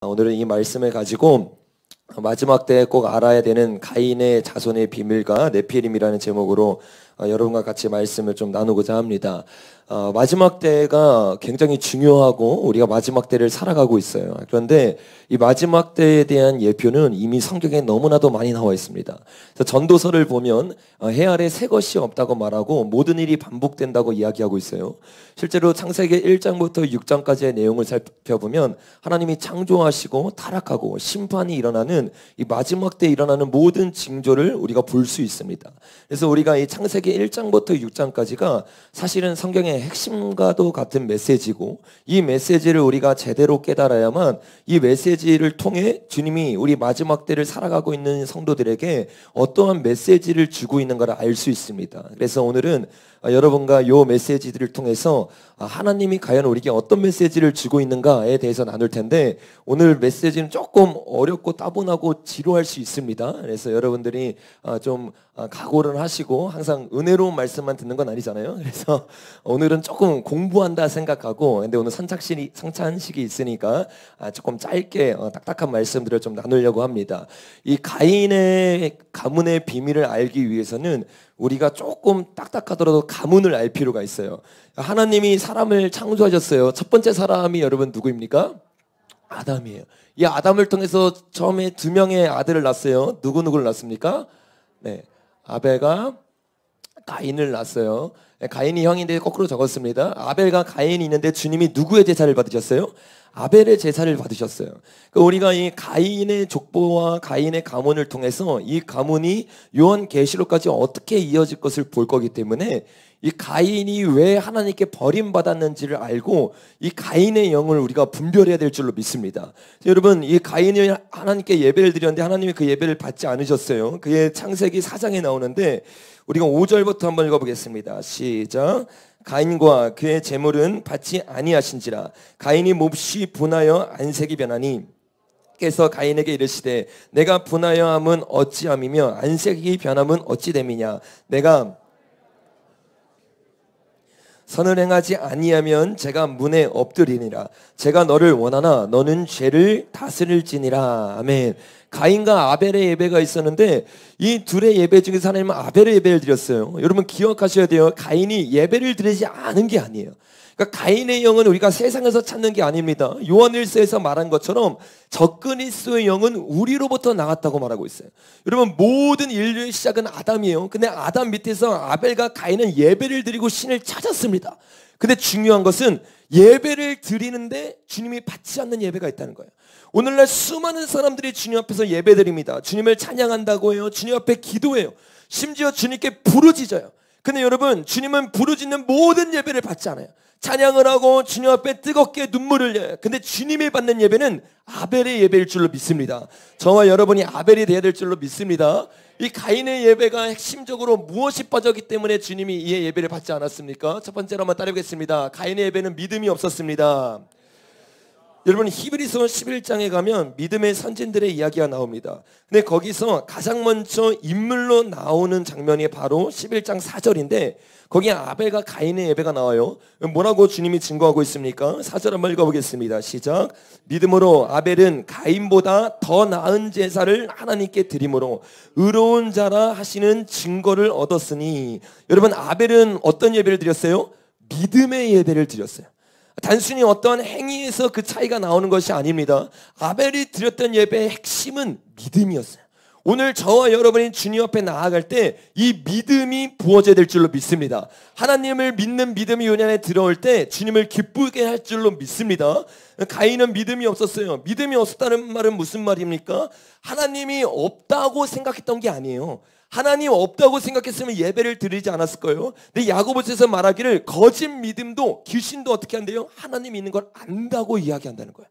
오늘은 이 말씀을 가지고 마지막 때에 꼭 알아야 되는 가인의 자손의 비밀과 네피림이라는 제목으로 여러분과 같이 말씀을 좀 나누고자 합니다. 마지막 때가 굉장히 중요하고 우리가 마지막 때를 살아가고 있어요. 그런데 이 마지막 때에 대한 예표는 이미 성경에 너무나도 많이 나와 있습니다. 그래서 전도서를 보면 해 아래 새 것이 없다고 말하고 모든 일이 반복된다고 이야기하고 있어요. 실제로 창세기 1장부터 6장까지의 내용을 살펴보면 하나님이 창조하시고 타락하고 심판이 일어나는 이 마지막 때 일어나는 모든 징조를 우리가 볼 수 있습니다. 그래서 우리가 이 창세기 1장부터 6장까지가 사실은 성경의 핵심과도 같은 메시지고, 이 메시지를 우리가 제대로 깨달아야만 이 메시지를 통해 주님이 우리 마지막 때를 살아가고 있는 성도들에게 어떠한 메시지를 주고 있는가를 알 수 있습니다. 그래서 오늘은 여러분과 이 메시지들을 통해서 하나님이 과연 우리에게 어떤 메시지를 주고 있는가에 대해서 나눌 텐데, 오늘 메시지는 조금 어렵고 따분하고 지루할 수 있습니다. 그래서 여러분들이 좀 각오를 하시고, 항상 은혜로운 말씀만 듣는 건 아니잖아요. 그래서 오늘은 조금 공부한다 생각하고, 근데 오늘 성찬식이 있으니까 조금 짧게 딱딱한 말씀들을 좀 나누려고 합니다. 이 가인의 가문의 비밀을 알기 위해서는 우리가 조금 딱딱하더라도 가문을 알 필요가 있어요. 하나님이 사람을 창조하셨어요. 첫 번째 사람이 여러분 누구입니까? 아담이에요. 이 아담을 통해서 처음에 두 명의 아들을 낳았어요. 누구누구를 낳습니까? 네, 아벨과 가인을 낳았어요. 가인이 형인데 거꾸로 적었습니다. 아벨과 가인이 있는데 주님이 누구의 제사를 받으셨어요? 아벨의 제사를 받으셨어요. 그러니까 우리가 이 가인의 족보와 가인의 가문을 통해서 이 가문이 요한계시록까지 어떻게 이어질 것을 볼 거기 때문에 이 가인이 왜 하나님께 버림받았는지를 알고 이 가인의 영을 우리가 분별해야 될 줄로 믿습니다. 여러분, 이 가인이 하나님께 예배를 드렸는데 하나님이 그 예배를 받지 않으셨어요. 그게 창세기 4장에 나오는데 우리가 5절부터 한번 읽어보겠습니다. 시작. 가인과 그의 제물은 받지 아니하신지라. 가인이 몹시 분하여 안색이 변하니 께서 가인에게 이르시되 내가 분하여 함은 어찌함이며 안색이 변함은 어찌 됨이냐. 내가 선을 행하지 아니하면 제가 문에 엎드리니라. 제가 너를 원하나 너는 죄를 다스릴지니라. 아멘. 가인과 아벨의 예배가 있었는데 이 둘의 예배 중에서 하나님은 아벨의 예배를 드렸어요. 여러분 기억하셔야 돼요. 가인이 예배를 드리지 않은 게 아니에요. 그러니까 가인의 영은 우리가 세상에서 찾는 게 아닙니다. 요한일서에서 말한 것처럼 적그리스도의 영은 우리로부터 나왔다고 말하고 있어요. 여러분, 모든 인류의 시작은 아담이에요. 근데 아담 밑에서 아벨과 가인은 예배를 드리고 신을 찾았습니다. 근데 중요한 것은 예배를 드리는데 주님이 받지 않는 예배가 있다는 거예요. 오늘날 수많은 사람들이 주님 앞에서 예배드립니다. 주님을 찬양한다고 해요. 주님 앞에 기도해요. 심지어 주님께 부르짖어요. 근데 여러분, 주님은 부르짖는 모든 예배를 받지 않아요. 찬양을 하고 주님 앞에 뜨겁게 눈물을 흘려요. 근데 주님이 받는 예배는 아벨의 예배일 줄로 믿습니다. 저와 여러분이 아벨이 되어야 될 줄로 믿습니다. 이 가인의 예배가 핵심적으로 무엇이 빠졌기 때문에 주님이 이의 예배를 받지 않았습니까? 첫 번째로 한번 따라보겠습니다. 가인의 예배는 믿음이 없었습니다. 여러분, 히브리서 11장에 가면 믿음의 선진들의 이야기가 나옵니다. 근데 거기서 가장 먼저 인물로 나오는 장면이 바로 11장 4절인데 거기에 아벨과 가인의 예배가 나와요. 뭐라고 주님이 증거하고 있습니까? 4절 한번 읽어보겠습니다. 시작. 믿음으로 아벨은 가인보다 더 나은 제사를 하나님께 드림으로 의로운 자라 하시는 증거를 얻었으니. 여러분, 아벨은 어떤 예배를 드렸어요? 믿음의 예배를 드렸어요. 단순히 어떤 행위에서 그 차이가 나오는 것이 아닙니다. 아벨이 드렸던 예배의 핵심은 믿음이었어요. 오늘 저와 여러분이 주님 앞에 나아갈 때 이 믿음이 부어져야 될 줄로 믿습니다. 하나님을 믿는 믿음이 요 안에 들어올 때 주님을 기쁘게 할 줄로 믿습니다. 가인은 믿음이 없었어요. 믿음이 없었다는 말은 무슨 말입니까? 하나님이 없다고 생각했던 게 아니에요. 하나님 없다고 생각했으면 예배를 드리지 않았을 거예요. 근데 야고보서에서 말하기를 거짓 믿음도 귀신도 어떻게 한대요? 하나님이 있는 걸 안다고 이야기한다는 거예요.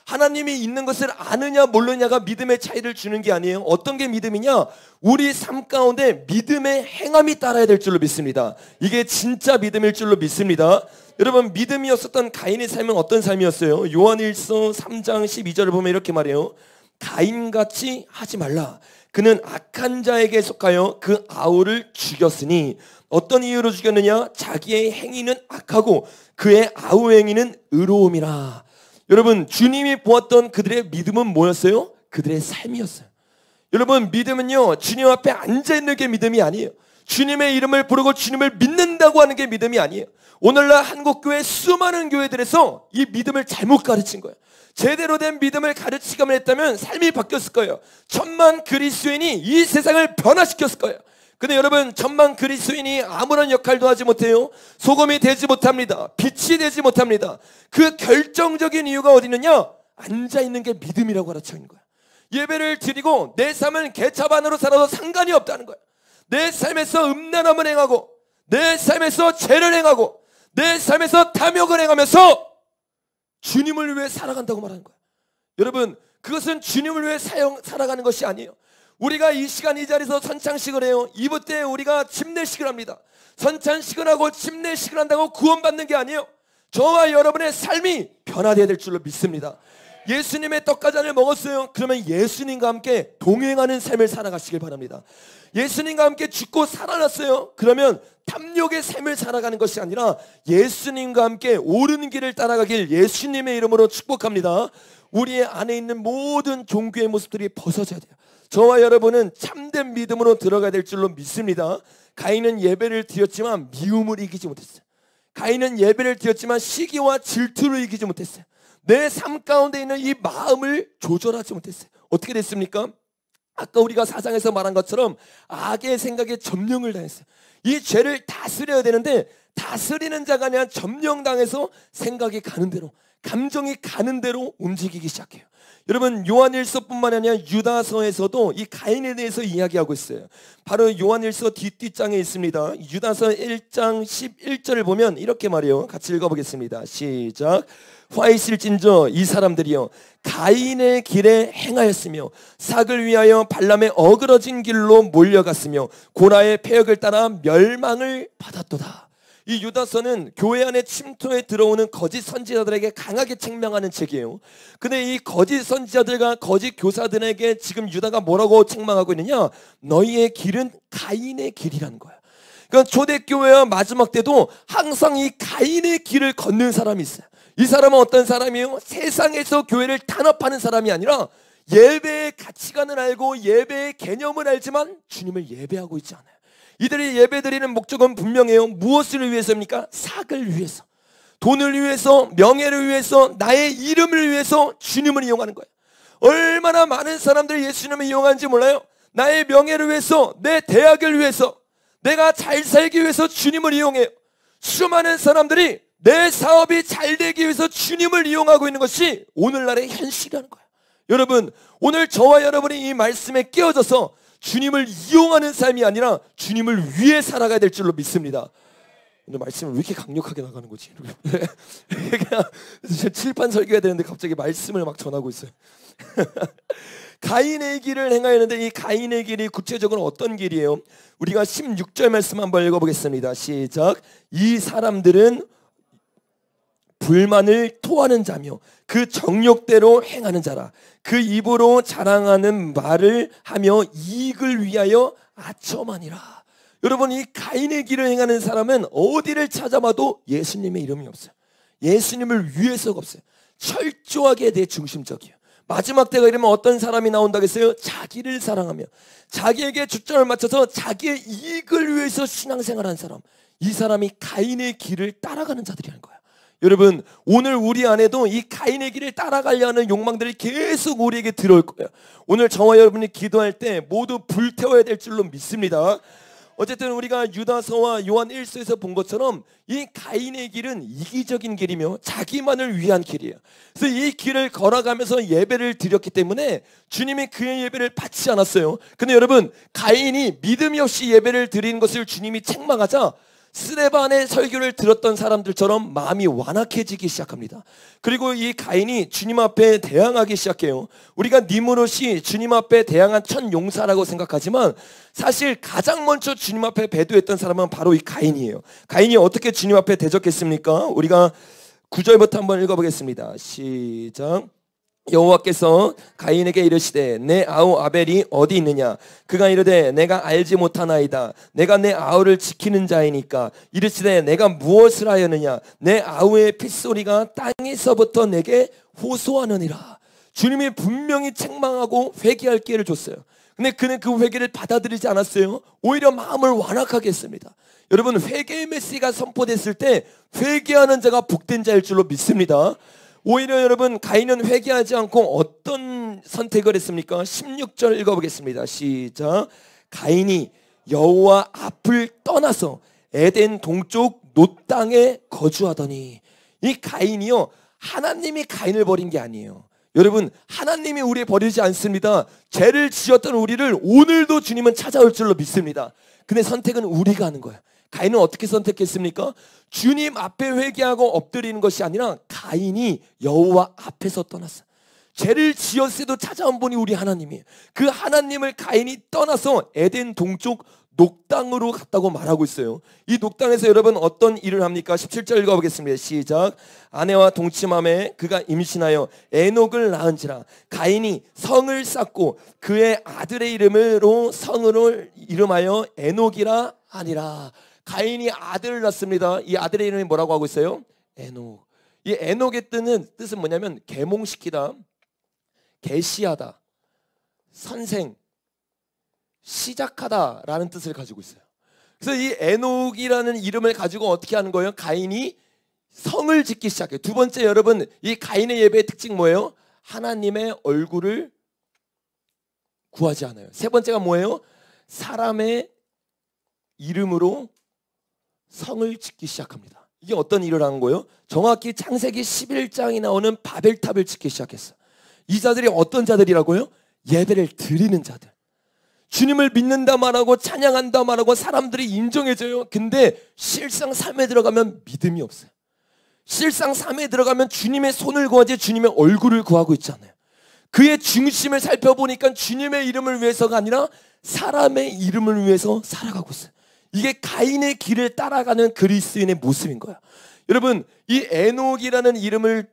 하나님이 있는 것을 아느냐 모르냐가 믿음의 차이를 주는 게 아니에요. 어떤 게 믿음이냐? 우리 삶 가운데 믿음의 행함이 따라야 될 줄로 믿습니다. 이게 진짜 믿음일 줄로 믿습니다. 여러분, 믿음이 없었던 가인의 삶은 어떤 삶이었어요? 요한일서 3장 12절을 보면 이렇게 말해요. 가인같이 하지 말라. 그는 악한 자에게 속하여 그 아우를 죽였으니. 어떤 이유로 죽였느냐? 자기의 행위는 악하고 그의 아우 행위는 의로움이라. 여러분, 주님이 보았던 그들의 믿음은 뭐였어요? 그들의 삶이었어요. 여러분, 믿음은요, 주님 앞에 앉아있는 게 믿음이 아니에요. 주님의 이름을 부르고 주님을 믿는다고 하는 게 믿음이 아니에요. 오늘날 한국교회 수많은 교회들에서 이 믿음을 잘못 가르친 거예요. 제대로 된 믿음을 가르치기만 했다면 삶이 바뀌었을 거예요. 천만 그리스도인이 이 세상을 변화시켰을 거예요. 근데 여러분, 천만 그리스도인이 아무런 역할도 하지 못해요. 소금이 되지 못합니다. 빛이 되지 못합니다. 그 결정적인 이유가 어디 있느냐? 앉아있는 게 믿음이라고 가르쳐 있는 거예요. 예배를 드리고 내 삶은 개차반으로 살아도 상관이 없다는 거예요. 내 삶에서 음란함을 행하고, 내 삶에서 죄를 행하고, 내 삶에서 탐욕을 행하면서 주님을 위해 살아간다고 말하는 거예요. 여러분, 그것은 주님을 위해 살아가는 것이 아니에요. 우리가 이 시간 이 자리에서 선창식을 해요. 이브 때 우리가 침례식을 합니다. 선창식을 하고 침례식을 한다고 구원받는 게 아니에요. 저와 여러분의 삶이 변화되어야 될 줄로 믿습니다. 예수님의 떡과 잔을 먹었어요. 그러면 예수님과 함께 동행하는 삶을 살아가시길 바랍니다. 예수님과 함께 죽고 살아났어요. 그러면 탐욕의 삶을 살아가는 것이 아니라 예수님과 함께 옳은 길을 따라가길 예수님의 이름으로 축복합니다. 우리의 안에 있는 모든 종교의 모습들이 벗어져야 돼요. 저와 여러분은 참된 믿음으로 들어가야 될 줄로 믿습니다. 가인은 예배를 드렸지만 미움을 이기지 못했어요. 가인은 예배를 드렸지만 시기와 질투를 이기지 못했어요. 내 삶 가운데 있는 이 마음을 조절하지 못했어요. 어떻게 됐습니까? 아까 우리가 사장에서 말한 것처럼 악의 생각에 점령을 당했어요. 이 죄를 다스려야 되는데 다스리는 자가 아니라 점령당해서 생각이 가는 대로, 감정이 가는 대로 움직이기 시작해요. 여러분, 요한일서뿐만 아니라 유다서에서도 이 가인에 대해서 이야기하고 있어요. 바로 요한일서 뒷장에 있습니다. 유다서 1장 11절을 보면 이렇게 말해요. 같이 읽어보겠습니다. 시작. 화 있을진저 이 사람들이여 가인의 길에 행하였으며 삭을 위하여 발람의 어그러진 길로 몰려갔으며 고라의 패역을 따라 멸망을 받았도다. 이 유다서는 교회 안에 침투해 들어오는 거짓 선지자들에게 강하게 책망하는 책이에요. 근데 이 거짓 선지자들과 거짓 교사들에게 지금 유다가 뭐라고 책망하고 있느냐? 너희의 길은 가인의 길이라는 거야. 그러니까 초대교회와 마지막 때도 항상 이 가인의 길을 걷는 사람이 있어요. 이 사람은 어떤 사람이에요? 세상에서 교회를 탄압하는 사람이 아니라 예배의 가치관을 알고 예배의 개념을 알지만 주님을 예배하고 있지 않아요. 이들이 예배드리는 목적은 분명해요. 무엇을 위해서입니까? 삭을 위해서, 돈을 위해서, 명예를 위해서, 나의 이름을 위해서 주님을 이용하는 거예요. 얼마나 많은 사람들이 예수님을 이용하는지 몰라요? 나의 명예를 위해서, 내 대학을 위해서, 내가 잘 살기 위해서 주님을 이용해요. 수많은 사람들이 내 사업이 잘 되기 위해서 주님을 이용하고 있는 것이 오늘날의 현실이라는 거예요. 여러분, 오늘 저와 여러분이 이 말씀에 끼어져서 주님을 이용하는 삶이 아니라 주님을 위해 살아가야 될 줄로 믿습니다. 오늘 말씀을 왜 이렇게 강력하게 나가는 거지? 그냥 칠판 설교해야 되는데 갑자기 말씀을 막 전하고 있어요. 가인의 길을 행하였는데 이 가인의 길이 구체적으로 어떤 길이에요? 우리가 16절 말씀 한번 읽어보겠습니다. 시작. 이 사람들은 불만을 토하는 자며 그 정욕대로 행하는 자라. 그 입으로 자랑하는 말을 하며 이익을 위하여 아첨하니라. 여러분, 이 가인의 길을 행하는 사람은 어디를 찾아봐도 예수님의 이름이 없어요. 예수님을 위해서가 없어요. 철저하게 내 중심적이에요. 마지막 때가 이러면 어떤 사람이 나온다고 했어요? 자기를 사랑하며 자기에게 초점을 맞춰서 자기의 이익을 위해서 신앙생활하는 사람, 이 사람이 가인의 길을 따라가는 자들이라는 거예요. 여러분, 오늘 우리 안에도 이 가인의 길을 따라가려 하는 욕망들이 계속 우리에게 들어올 거예요. 오늘 저와 여러분이 기도할 때 모두 불태워야 될 줄로 믿습니다. 어쨌든 우리가 유다서와 요한 1서에서 본 것처럼 이 가인의 길은 이기적인 길이며 자기만을 위한 길이에요. 그래서 이 길을 걸어가면서 예배를 드렸기 때문에 주님이 그의 예배를 받지 않았어요. 근데 여러분, 가인이 믿음이 없이 예배를 드리는 것을 주님이 책망하자 스데반의 설교를 들었던 사람들처럼 마음이 완악해지기 시작합니다. 그리고 이 가인이 주님 앞에 대항하기 시작해요. 우리가 니무롯이 주님 앞에 대항한 첫 용사라고 생각하지만 사실 가장 먼저 주님 앞에 배도했던 사람은 바로 이 가인이에요. 가인이 어떻게 주님 앞에 대적했습니까? 우리가 9절부터 한번 읽어보겠습니다. 시작. 여호와께서 가인에게 이르시되 내 아우 아벨이 어디 있느냐? 그가 이르되 내가 알지 못하나이다. 내가 내 아우를 지키는 자이니까. 이르시되 내가 무엇을 하였느냐? 내 아우의 핏소리가 땅에서부터 내게 호소하느니라. 주님이 분명히 책망하고 회개할 기회를 줬어요. 근데 그는 그 회개를 받아들이지 않았어요. 오히려 마음을 완악하게 했습니다. 여러분, 회개의 메시지가 선포됐을 때 회개하는 자가 복된 자일 줄로 믿습니다. 오히려 여러분, 가인은 회개하지 않고 어떤 선택을 했습니까? 16절 읽어보겠습니다. 시작. 가인이 여호와 앞을 떠나서 에덴 동쪽 놋 땅에 거주하더니. 이 가인이요, 하나님이 가인을 버린 게 아니에요. 여러분, 하나님이 우리 버리지 않습니다. 죄를 지었던 우리를 오늘도 주님은 찾아올 줄로 믿습니다. 근데 선택은 우리가 하는 거예요. 가인은 어떻게 선택했습니까? 주님 앞에 회개하고 엎드리는 것이 아니라 가인이 여호와 앞에서 떠났어요. 죄를 지었어도 찾아온 분이 우리 하나님이에요. 그 하나님을 가인이 떠나서 에덴 동쪽 녹당으로 갔다고 말하고 있어요. 이 녹당에서 여러분 어떤 일을 합니까? 17절 읽어보겠습니다. 시작. 아내와 동침함에 그가 임신하여 에녹을 낳은지라. 가인이 성을 쌓고 그의 아들의 이름으로 성을 이름하여 에녹이라 하니라. 가인이 아들을 낳습니다. 이 아들의 이름이 뭐라고 하고 있어요? 에녹. 이 에녹의 뜻은 뭐냐면 계몽시키다, 계시하다, 선생, 시작하다라는 뜻을 가지고 있어요. 그래서 이 에녹이라는 이름을 가지고 어떻게 하는 거예요? 가인이 성을 짓기 시작해요. 두 번째, 여러분, 이 가인의 예배의 특징 뭐예요? 하나님의 얼굴을 구하지 않아요. 세 번째가 뭐예요? 사람의 이름으로 성을 짓기 시작합니다. 이게 어떤 일을 한 거예요? 정확히 창세기 11장에 나오는 바벨탑을 짓기 시작했어요. 이 자들이 어떤 자들이라고요? 예배를 드리는 자들. 주님을 믿는다 말하고 찬양한다 말하고 사람들이 인정해줘요. 근데 실상 삶에 들어가면 믿음이 없어요. 실상 삶에 들어가면 주님의 손을 구하지 주님의 얼굴을 구하고 있잖아요. 그의 중심을 살펴보니까 주님의 이름을 위해서가 아니라 사람의 이름을 위해서 살아가고 있어요. 이게 가인의 길을 따라가는 그리스도인의 모습인 거야. 여러분, 이 에녹이라는 이름을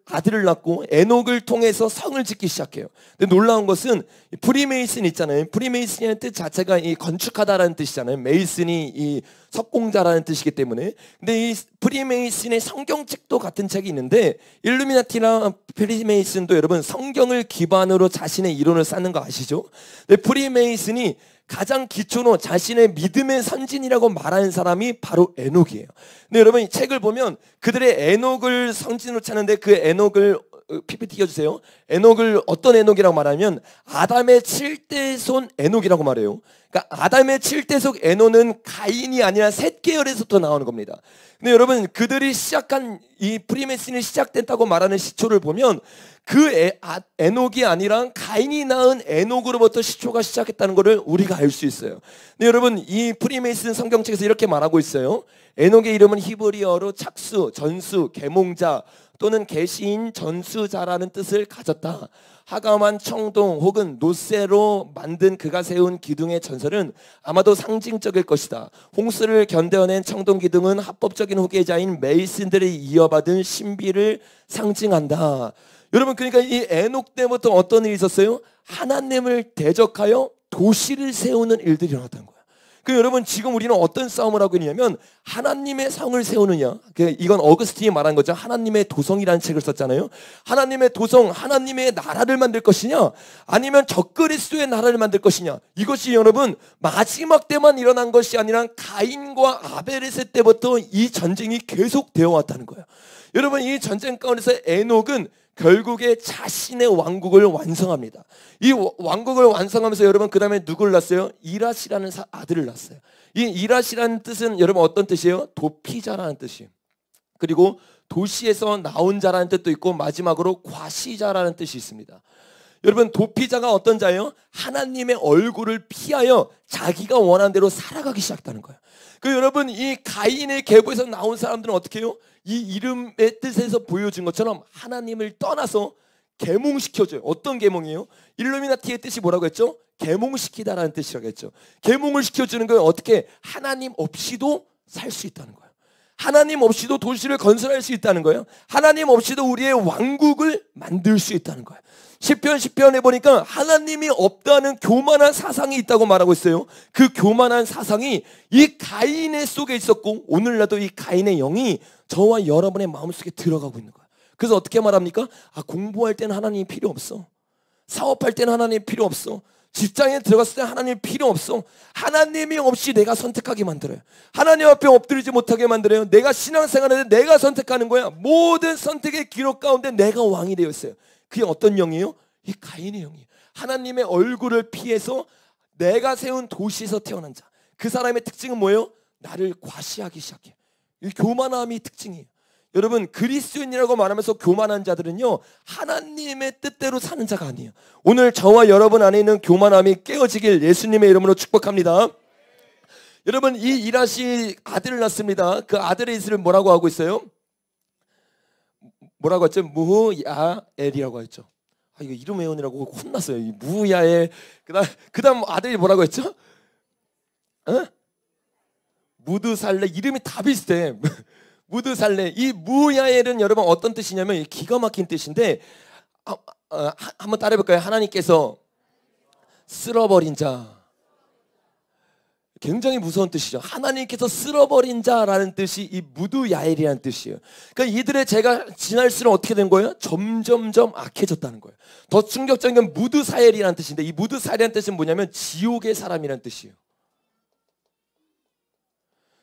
아들을 낳고 에녹을 통해서 성을 짓기 시작해요. 근데 놀라운 것은 프리메이슨 있잖아요. 프리메이슨이라는 뜻 자체가 이 건축하다라는 뜻이잖아요. 메이슨이 이 석공자라는 뜻이기 때문에. 근데 이 프리메이슨의 성경책도 같은 책이 있는데, 일루미나티나 프리메이슨도 여러분 성경을 기반으로 자신의 이론을 쌓는 거 아시죠? 근데 프리메이슨이 가장 기초로 자신의 믿음의 선진이라고 말하는 사람이 바로 에녹이에요. 근데 여러분 이 책을 보면 그들의 에녹을 선진으로 찾는데, 그 에녹을 PPT 띄워주세요. 에녹을 어떤 에녹이라고 말하면 아담의 7대손 에녹이라고 말해요. 그러니까 아담의 7대손 에녹은 가인이 아니라 셋 계열에서부터 나오는 겁니다. 근데 여러분 그들이 시작한 이 프리메슨이 시작됐다고 말하는 시초를 보면 그 에녹이 아니라 가인이 낳은 에녹으로부터 시초가 시작했다는 것을 우리가 알 수 있어요. 근데 여러분 이 프리메이슨 성경책에서 이렇게 말하고 있어요. 에녹의 이름은 히브리어로 착수, 전수, 계몽자 또는 계시인 전수자라는 뜻을 가졌다. 하감한 청동 혹은 노쇠로 만든 그가 세운 기둥의 전설은 아마도 상징적일 것이다. 홍수를 견뎌낸 청동 기둥은 합법적인 후계자인 메이슨들이 이어받은 신비를 상징한다. 여러분, 그러니까 이 에녹 때부터 어떤 일이 있었어요? 하나님을 대적하여 도시를 세우는 일들이 일어났다는 거예요. 그 여러분, 지금 우리는 어떤 싸움을 하고 있냐면 하나님의 성을 세우느냐. 이건 어거스틴이 말한 거죠. 하나님의 도성이라는 책을 썼잖아요. 하나님의 도성, 하나님의 나라를 만들 것이냐, 아니면 적그리스도의 나라를 만들 것이냐. 이것이 여러분 마지막 때만 일어난 것이 아니라 가인과 아벨의 때부터 이 전쟁이 계속되어 왔다는 거예요. 여러분, 이 전쟁 가운데서 에녹은 결국에 자신의 왕국을 완성합니다. 이 왕국을 완성하면서 여러분 그 다음에 누구를 낳았어요? 이라시라는 아들을 낳았어요. 이 이라시라는 뜻은 여러분 어떤 뜻이에요? 도피자라는 뜻이에요. 그리고 도시에서 나온 자라는 뜻도 있고 마지막으로 과시자라는 뜻이 있습니다. 여러분 도피자가 어떤 자예요? 하나님의 얼굴을 피하여 자기가 원하는 대로 살아가기 시작했다는 거예요. 그 여러분 이 가인의 계보에서 나온 사람들은 어떻게 해요? 이 이름의 뜻에서 보여준 것처럼 하나님을 떠나서 계몽시켜줘요. 어떤 계몽이에요? 일루미나티의 뜻이 뭐라고 했죠? 계몽시키다라는 뜻이라고 했죠. 계몽을 시켜주는 거예요. 어떻게? 하나님 없이도 살 수 있다는 거예요. 하나님 없이도 도시를 건설할 수 있다는 거예요. 하나님 없이도 우리의 왕국을 만들 수 있다는 거예요. 시편에 보니까 하나님이 없다는 교만한 사상이 있다고 말하고 있어요. 그 교만한 사상이 이 가인의 속에 있었고 오늘날도 이 가인의 영이 저와 여러분의 마음속에 들어가고 있는 거예요. 그래서 어떻게 말합니까? 공부할 때는 하나님이 필요 없어. 사업할 때는 하나님이 필요 없어. 직장에 들어갔을 때 하나님이 필요 없어. 하나님이 없이 내가 선택하게 만들어요. 하나님 앞에 엎드리지 못하게 만들어요. 내가 신앙생활할 때 내가 선택하는 거야. 모든 선택의 기록 가운데 내가 왕이 되어 있어요. 그게 어떤 영이에요? 이 가인의 영이에요. 하나님의 얼굴을 피해서 내가 세운 도시에서 태어난 자. 그 사람의 특징은 뭐예요? 나를 과시하기 시작해요. 이 교만함이 특징이에요. 여러분, 그리스도인이라고 말하면서 교만한 자들은요, 하나님의 뜻대로 사는 자가 아니에요. 오늘 저와 여러분 안에 있는 교만함이 깨어지길 예수님의 이름으로 축복합니다. 여러분, 이 이라시 아들을 낳습니다. 그 아들의 이름을 뭐라고 하고 있어요? 뭐라고 했죠? 무야엘이라고 했죠. 이거 이름 외우느라고 혼났어요. 이 무야엘. 그다음 아들이 뭐라고 했죠? 무드살레. 이름이 다 비슷해. 무드살레. 이 무야엘은 여러분 어떤 뜻이냐면 기가 막힌 뜻인데 한번 따라해볼까요? 하나님께서 쓸어버린 자. 굉장히 무서운 뜻이죠. 하나님께서 쓸어버린 자라는 뜻이 이 무드야엘이라는 뜻이에요. 그러니까 이들의 죄가 지날수록 어떻게 된 거예요? 점점점 악해졌다는 거예요. 더 충격적인 건 무드사엘이라는 뜻인데 이 무드사엘이라는 뜻은 뭐냐면 지옥의 사람이라는 뜻이에요.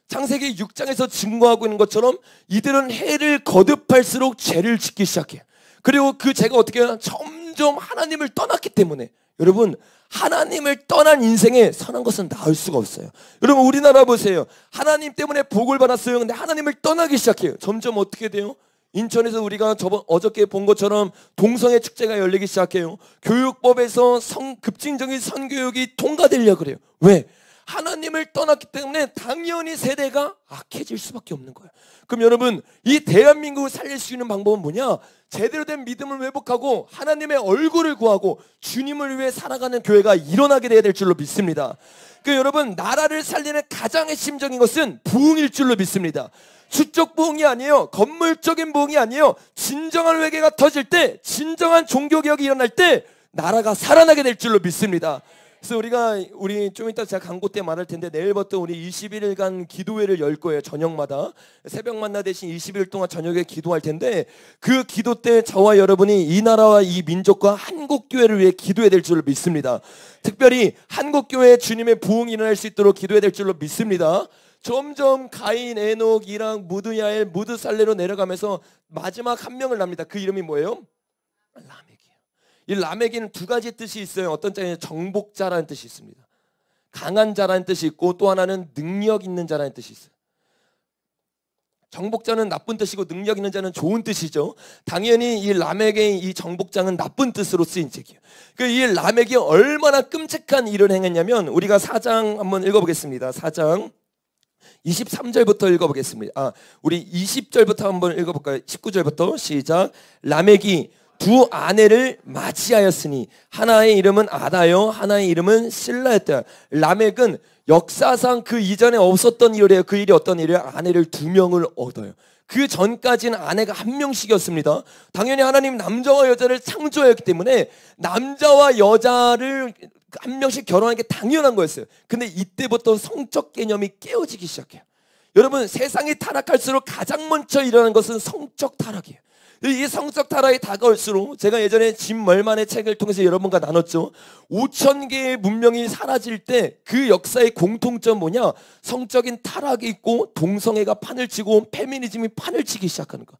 창세기 6장에서 증거하고 있는 것처럼 이들은 해를 거듭할수록 죄를 짓기 시작해요. 그리고 그 죄가 어떻게 해요? 점점 하나님을 떠났기 때문에 여러분 하나님을 떠난 인생에 선한 것은 나을 수가 없어요. 여러분 우리나라 보세요. 하나님 때문에 복을 받았어요. 근데 하나님을 떠나기 시작해요. 점점 어떻게 돼요? 인천에서 우리가 어저께 본 것처럼 동성애 축제가 열리기 시작해요. 교육법에서 급진적인 성교육이 통과되려고 그래요. 왜? 하나님을 떠났기 때문에 당연히 세대가 악해질 수밖에 없는 거예요. 그럼 여러분 이 대한민국을 살릴 수 있는 방법은 뭐냐? 제대로 된 믿음을 회복하고 하나님의 얼굴을 구하고 주님을 위해 살아가는 교회가 일어나게 돼야 될 줄로 믿습니다. 여러분 나라를 살리는 가장 핵심적인 것은 부흥일 줄로 믿습니다. 수적 부흥이 아니에요. 건물적인 부흥이 아니에요. 진정한 회개가 터질 때, 진정한 종교개혁이 일어날 때 나라가 살아나게 될 줄로 믿습니다. 그래서 우리 좀 이따 제가 광고 때 말할 텐데 내일부터 우리 21일간 기도회를 열 거예요. 저녁마다 새벽 만나 대신 20일 동안 저녁에 기도할 텐데 그 기도 때 저와 여러분이 이 나라와 이 민족과 한국교회를 위해 기도해야 될 줄로 믿습니다. 특별히 한국교회에 주님의 부흥이 일어날 수 있도록 기도해야 될 줄로 믿습니다. 점점 가인, 에녹, 이랑, 무드야엘, 무드살레로 내려가면서 마지막 한 명을 납니다. 그 이름이 뭐예요? 라멕이에요. 이 라멕에는 두 가지 뜻이 있어요. 어떤 자는 정복자라는 뜻이 있습니다. 강한 자라는 뜻이 있고 또 하나는 능력 있는 자라는 뜻이 있어요. 정복자는 나쁜 뜻이고 능력 있는 자는 좋은 뜻이죠. 당연히 이 라멕의 이 정복자는 나쁜 뜻으로 쓰인 책이에요. 이 라멕이 얼마나 끔찍한 일을 행했냐면 우리가 4장 한번 읽어보겠습니다. 4장 23절부터 읽어보겠습니다. 우리 20절부터 한번 읽어볼까요? 19절부터 시작. 라멕이 두 아내를 맞이하였으니 하나의 이름은 아다요 하나의 이름은 실라였다. 라멕은 역사상 그 이전에 없었던 일이에요. 그 일이 어떤 일이에요? 아내를 두 명을 얻어요. 그 전까지는 아내가 한 명씩이었습니다. 당연히 하나님 남자와 여자를 창조하였기 때문에 남자와 여자를 한 명씩 결혼하는 게 당연한 거였어요. 근데 이때부터 성적 개념이 깨어지기 시작해요. 여러분 세상이 타락할수록 가장 먼저 일어나는 것은 성적 타락이에요. 이 성적 타락이 다가올수록 제가 예전에 짐 멀만의 책을 통해서 여러분과 나눴죠. 5,000개의 문명이 사라질 때 그 역사의 공통점 뭐냐? 성적인 타락이 있고 동성애가 판을 치고 페미니즘이 판을 치기 시작하는 거.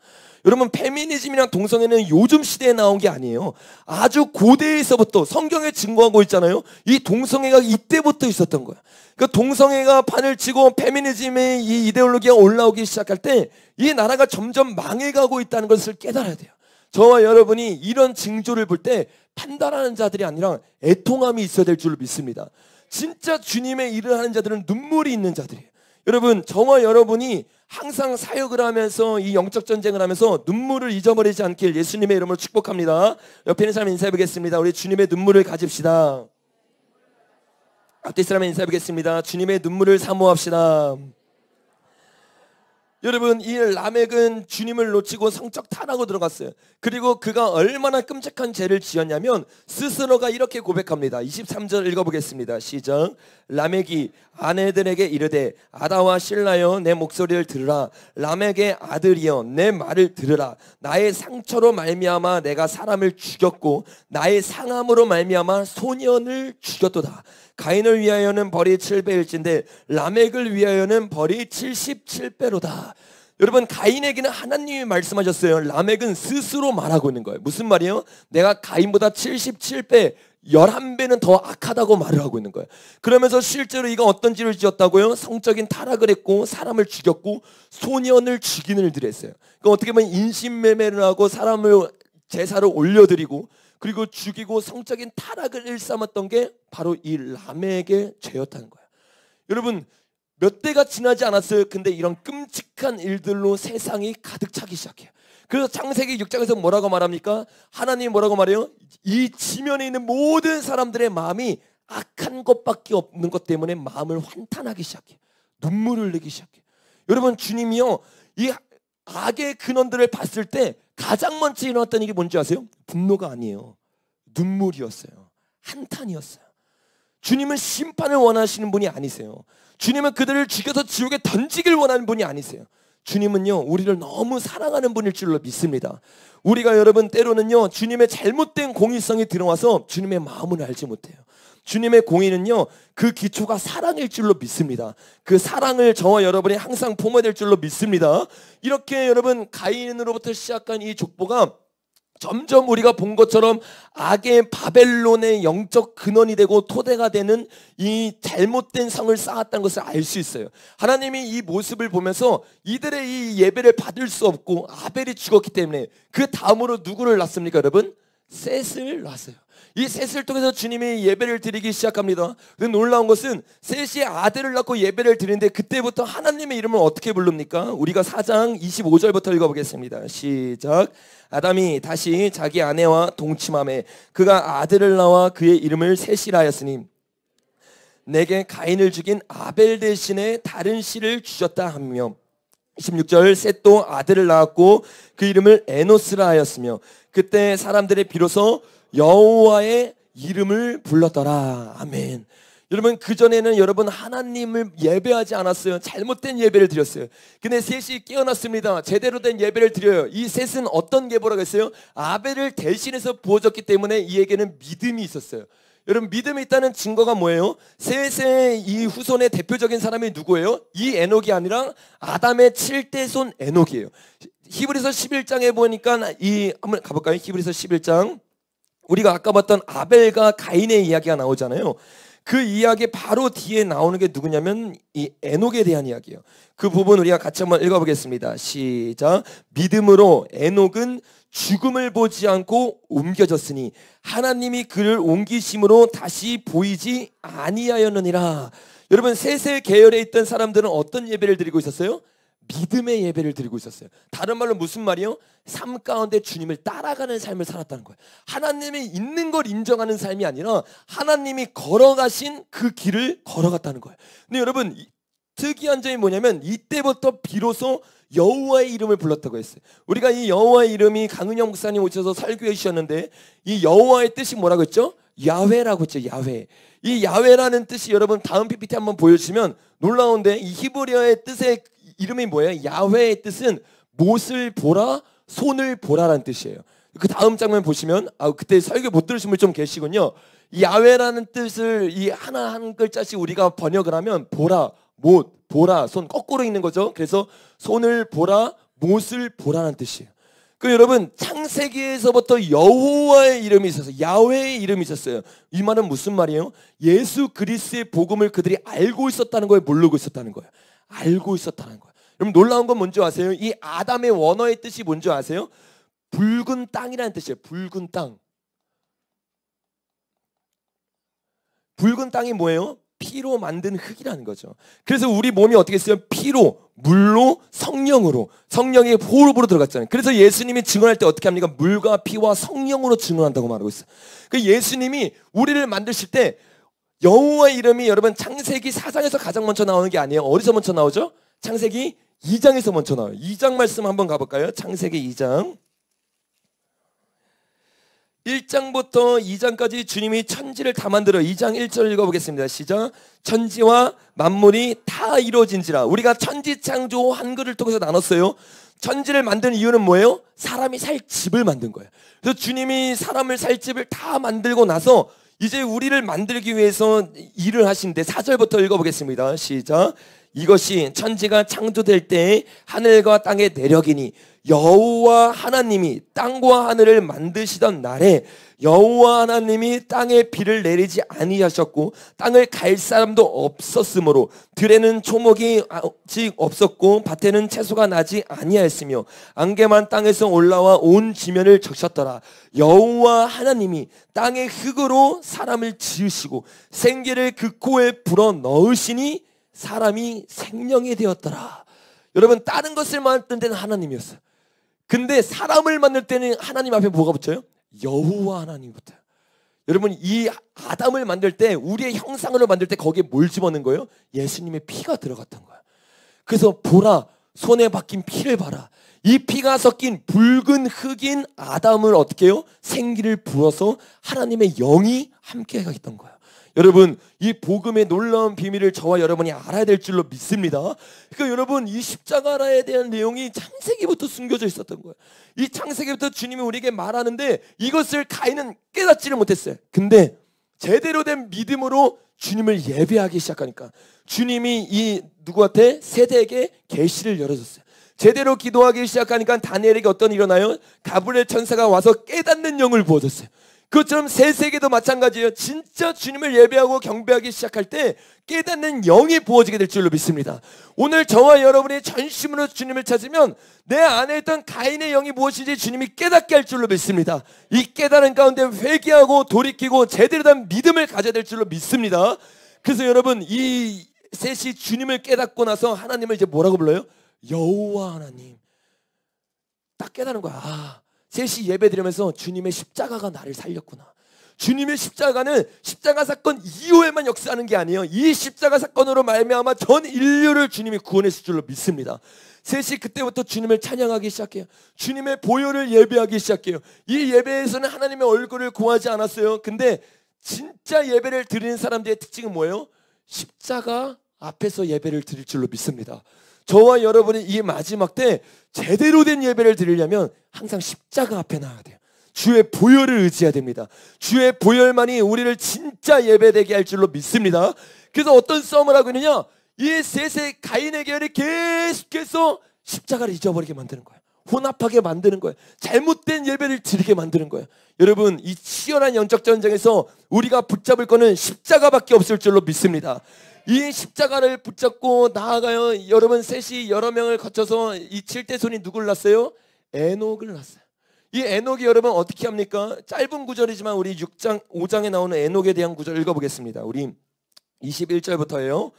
여러분 페미니즘이랑 동성애는 요즘 시대에 나온 게 아니에요. 아주 고대에서부터 성경에 증거하고 있잖아요. 이 동성애가 이때부터 있었던 거야. 그 동성애가 판을 치고 페미니즘의 이 이데올로기가 올라오기 시작할 때 이 나라가 점점 망해가고 있다는 것을 깨달아야 돼요. 저와 여러분이 이런 징조를 볼 때 판단하는 자들이 아니라 애통함이 있어야 될 줄로 믿습니다. 진짜 주님의 일을 하는 자들은 눈물이 있는 자들이에요. 여러분 저와 여러분이 항상 사역을 하면서 이 영적 전쟁을 하면서 눈물을 잊어버리지 않길 예수님의 이름으로 축복합니다. 옆에 있는 사람 인사해 보겠습니다. 우리 주님의 눈물을 가집시다. 앞뒤 사람 인사해 보겠습니다. 주님의 눈물을 사모합시다. 여러분, 이 라멕은 주님을 놓치고 성적 타락으로 들어갔어요. 그리고 그가 얼마나 끔찍한 죄를 지었냐면 스스로가 이렇게 고백합니다. 23절 읽어보겠습니다. 시작. 라멕이 아내들에게 이르되 아다와 실라여 내 목소리를 들으라. 라멕의 아들이여 내 말을 들으라. 나의 상처로 말미암아 내가 사람을 죽였고 나의 상함으로 말미암아 소년을 죽였도다. 가인을 위하여는 벌이 7배일진데 라멕을 위하여는 벌이 77배로다. 여러분, 가인에게는 하나님이 말씀하셨어요. 라멕은 스스로 말하고 있는 거예요. 무슨 말이에요? 내가 가인보다 77배 11배는 더 악하다고 말을 하고 있는 거예요. 그러면서 실제로 이가 어떤 죄를 지었다고요? 성적인 타락을 했고 사람을 죽였고 소년을 죽이는 일들을 했어요. 그러니까 어떻게 보면 인신매매를 하고 사람을 제사를 올려드리고 그리고 죽이고 성적인 타락을 일삼았던 게 바로 이 라멕의 죄였다는 거예요. 여러분, 몇 대가 지나지 않았어요. 근데 이런 끔찍한 일들로 세상이 가득 차기 시작해요. 그래서 창세기 6장에서 뭐라고 말합니까? 하나님 뭐라고 말해요? 이 지면에 있는 모든 사람들의 마음이 악한 것밖에 없는 것 때문에 마음을 환탄하기 시작해요. 눈물을 흘리기 시작해요. 여러분, 주님이요, 이 악의 근원들을 봤을 때 가장 먼저 일어났던 일이 뭔지 아세요? 분노가 아니에요. 눈물이었어요. 한탄이었어요. 주님은 심판을 원하시는 분이 아니세요. 주님은 그들을 죽여서 지옥에 던지길 원하는 분이 아니세요. 주님은요, 우리를 너무 사랑하는 분일 줄로 믿습니다. 우리가 여러분 때로는요, 주님의 잘못된 공의성이 들어와서 주님의 마음을 알지 못해요. 주님의 공의는요, 그 기초가 사랑일 줄로 믿습니다. 그 사랑을 저와 여러분이 항상 품어야 될 줄로 믿습니다. 이렇게 여러분, 가인으로부터 시작한 이 족보가 점점 우리가 본 것처럼 악의 바벨론의 영적 근원이 되고 토대가 되는 이 잘못된 성을 쌓았다는 것을 알 수 있어요. 하나님이 이 모습을 보면서 이들의 이 예배를 받을 수 없고 아벨이 죽었기 때문에 그 다음으로 누구를 낳습니까, 여러분? 셋을 낳았어요. 이 셋을 통해서 주님이 예배를 드리기 시작합니다. 근데 놀라운 것은 셋이 아들을 낳고 예배를 드리는데 그때부터 하나님의 이름을 어떻게 부릅니까? 우리가 4장 25절부터 읽어보겠습니다. 시작. 아담이 다시 자기 아내와 동침하매 그가 아들을 낳아 그의 이름을 셋이라 하였으니 내게 가인을 죽인 아벨 대신에 다른 씨를 주셨다 하며 26절 셋도 아들을 낳았고 그 이름을 에노스라 하였으며 그때 사람들의 비로소 여호와의 이름을 불렀더라. 아멘. 여러분, 그전에는 여러분 하나님을 예배하지 않았어요. 잘못된 예배를 드렸어요. 근데 셋이 깨어났습니다. 제대로 된 예배를 드려요. 이 셋은 어떤 예배라고 했어요? 아벨을 대신해서 부어졌기 때문에 이에게는 믿음이 있었어요. 여러분, 믿음이 있다는 증거가 뭐예요? 셋의 이 후손의 대표적인 사람이 누구예요? 이 에녹이 아니라 아담의 7대 손 에녹이에요. 히브리서 11장에 보니까 한번 가볼까요? 히브리서 11장. 우리가 아까 봤던 아벨과 가인의 이야기가 나오잖아요. 그 이야기 바로 뒤에 나오는 게 누구냐면 이 에녹에 대한 이야기예요. 그 부분 우리가 같이 한번 읽어보겠습니다. 시작. 믿음으로 에녹은 죽음을 보지 않고 옮겨졌으니 하나님이 그를 옮기심으로 다시 보이지 아니하였느니라. 여러분, 셋의 계열에 있던 사람들은 어떤 예배를 드리고 있었어요? 믿음의 예배를 드리고 있었어요. 다른 말로 무슨 말이요? 삶 가운데 주님을 따라가는 삶을 살았다는 거예요. 하나님이 있는 걸 인정하는 삶이 아니라 하나님이 걸어가신 그 길을 걸어갔다는 거예요. 근데 여러분, 특이한 점이 뭐냐면 이때부터 비로소 여호와의 이름을 불렀다고 했어요. 우리가 이 여호와의 이름이 강은영 목사님 오셔서 설교해 주셨는데 이 여호와의 뜻이 뭐라고 했죠? 야훼라고 했죠. 야훼. 이 야훼라는 뜻이 여러분 다음 PPT 한번 보여주시면 놀라운데 이 히브리어의 뜻의 이름이 뭐예요? 야훼의 뜻은 못을 보라, 손을 보라라는 뜻이에요. 그 다음 장면 보시면 그때 설교 못 들으신 분 좀 계시군요. 이 야훼라는 뜻을 이 하나 한 글자씩 우리가 번역을 하면 보라, 못, 보라, 손 거꾸로 있는 거죠. 그래서 손을 보라, 못을 보라는 뜻이에요. 그 여러분, 창세기에서부터 여호와의 이름이 있었어요. 야훼의 이름이 있었어요. 이 말은 무슨 말이에요? 예수 그리스도의 복음을 그들이 알고 있었다는 거예요, 모르고 있었다는 거예요? 알고 있었다는 거예요. 여러분, 놀라운 건 뭔지 아세요? 이 아담의 원어의 뜻이 뭔지 아세요? 붉은 땅이라는 뜻이에요. 붉은 땅. 붉은 땅이 뭐예요? 피로 만든 흙이라는 거죠. 그래서 우리 몸이 어떻게 했어요? 피로, 물로, 성령으로. 성령이 호흡으로 들어갔잖아요. 그래서 예수님이 증언할 때 어떻게 합니까? 물과 피와 성령으로 증언한다고 말하고 있어요. 그 예수님이 우리를 만드실 때 여호와의 이름이 여러분 창세기 4장에서 가장 먼저 나오는 게 아니에요. 어디서 먼저 나오죠? 창세기 2장에서 먼저 나와요. 2장 말씀 한번 가볼까요? 창세기 2장. 1장부터 2장까지 주님이 천지를 다 만들어. 2장 1절 읽어보겠습니다. 시작. 천지와 만물이 다 이루어진지라. 우리가 천지 창조 한글을 통해서 나눴어요. 천지를 만든 이유는 뭐예요? 사람이 살 집을 만든 거예요. 그래서 주님이 사람을 살 집을 다 만들고 나서 이제 우리를 만들기 위해서 일을 하신데 4절부터 읽어보겠습니다. 시작. 이것이 천지가 창조될 때 하늘과 땅의 내력이니 여호와 하나님이 땅과 하늘을 만드시던 날에 여호와 하나님이 땅에 비를 내리지 아니하셨고 땅을 갈 사람도 없었으므로 들에는 초목이 아직 없었고 밭에는 채소가 나지 아니하였으며 안개만 땅에서 올라와 온 지면을 적셨더라. 여호와 하나님이 땅의 흙으로 사람을 지으시고 생기를 그 코에 불어 넣으시니 사람이 생명이 되었더라. 여러분, 다른 것을 만들 때는 하나님이었어요. 근데 사람을 만들 때는 하나님 앞에 뭐가 붙여요? 여호와 하나님이 붙어요. 여러분, 이 아담을 만들 때, 우리의 형상으로 만들 때 거기에 뭘 집어넣은 거예요? 예수님의 피가 들어갔던 거예요. 그래서 보라, 손에 박힌 피를 봐라. 이 피가 섞인 붉은 흙인 아담을 어떻게 해요? 생기를 부어서 하나님의 영이 함께 하겠던 거예요. 여러분, 이 복음의 놀라운 비밀을 저와 여러분이 알아야 될 줄로 믿습니다. 그러니까 여러분, 이 십자가에 대한 내용이 창세기부터 숨겨져 있었던 거예요. 이 창세기부터 주님이 우리에게 말하는데 이것을 가인은 깨닫지를 못했어요. 근데 제대로 된 믿음으로 주님을 예배하기 시작하니까 주님이 이 누구한테? 세대에게 계시를 열어줬어요. 제대로 기도하기 시작하니까 다니엘에게 어떤 일이 일어나요? 가브리엘 천사가 와서 깨닫는 영을 부어줬어요. 그것처럼 새 세계도 마찬가지예요. 진짜 주님을 예배하고 경배하기 시작할 때 깨닫는 영이 부어지게 될 줄로 믿습니다. 오늘 저와 여러분이 전심으로 주님을 찾으면 내 안에 있던 가인의 영이 무엇인지 주님이 깨닫게 할 줄로 믿습니다. 이 깨달은 가운데 회개하고 돌이키고 제대로 된 믿음을 가져야 될 줄로 믿습니다. 그래서 여러분, 이 셋이 주님을 깨닫고 나서 하나님을 이제 뭐라고 불러요? 여호와 하나님. 딱 깨닫는 거야. 아, 셋이 예배 드리면서 주님의 십자가가 나를 살렸구나. 주님의 십자가는 십자가 사건 이후에만 역사하는 게 아니에요. 이 십자가 사건으로 말미암아 전 인류를 주님이 구원했을 줄로 믿습니다. 셋이 그때부터 주님을 찬양하기 시작해요. 주님의 보혈을 예배하기 시작해요. 이 예배에서는 하나님의 얼굴을 구하지 않았어요. 근데 진짜 예배를 드리는 사람들의 특징은 뭐예요? 십자가 앞에서 예배를 드릴 줄로 믿습니다. 저와 여러분이 이 마지막 때 제대로 된 예배를 드리려면 항상 십자가 앞에 나와야 돼요. 주의 보혈을 의지해야 됩니다. 주의 보혈만이 우리를 진짜 예배되게 할 줄로 믿습니다. 그래서 어떤 싸움을 하고 있느냐? 이 셋의 가인의 계열이 계속해서 십자가를 잊어버리게 만드는 거예요. 혼합하게 만드는 거예요. 잘못된 예배를 드리게 만드는 거예요. 여러분, 이 치열한 영적 전쟁에서 우리가 붙잡을 거는 십자가밖에 없을 줄로 믿습니다. 이 십자가를 붙잡고 나아가요. 여러분, 셋이 여러 명을 거쳐서 이 7대 손이 누굴 낳았어요? 에녹을 낳았어요. 이 에녹이 여러분 어떻게 합니까? 짧은 구절이지만 우리 6장, 5장에 나오는 에녹에 대한 구절 읽어보겠습니다. 우리 21절부터예요.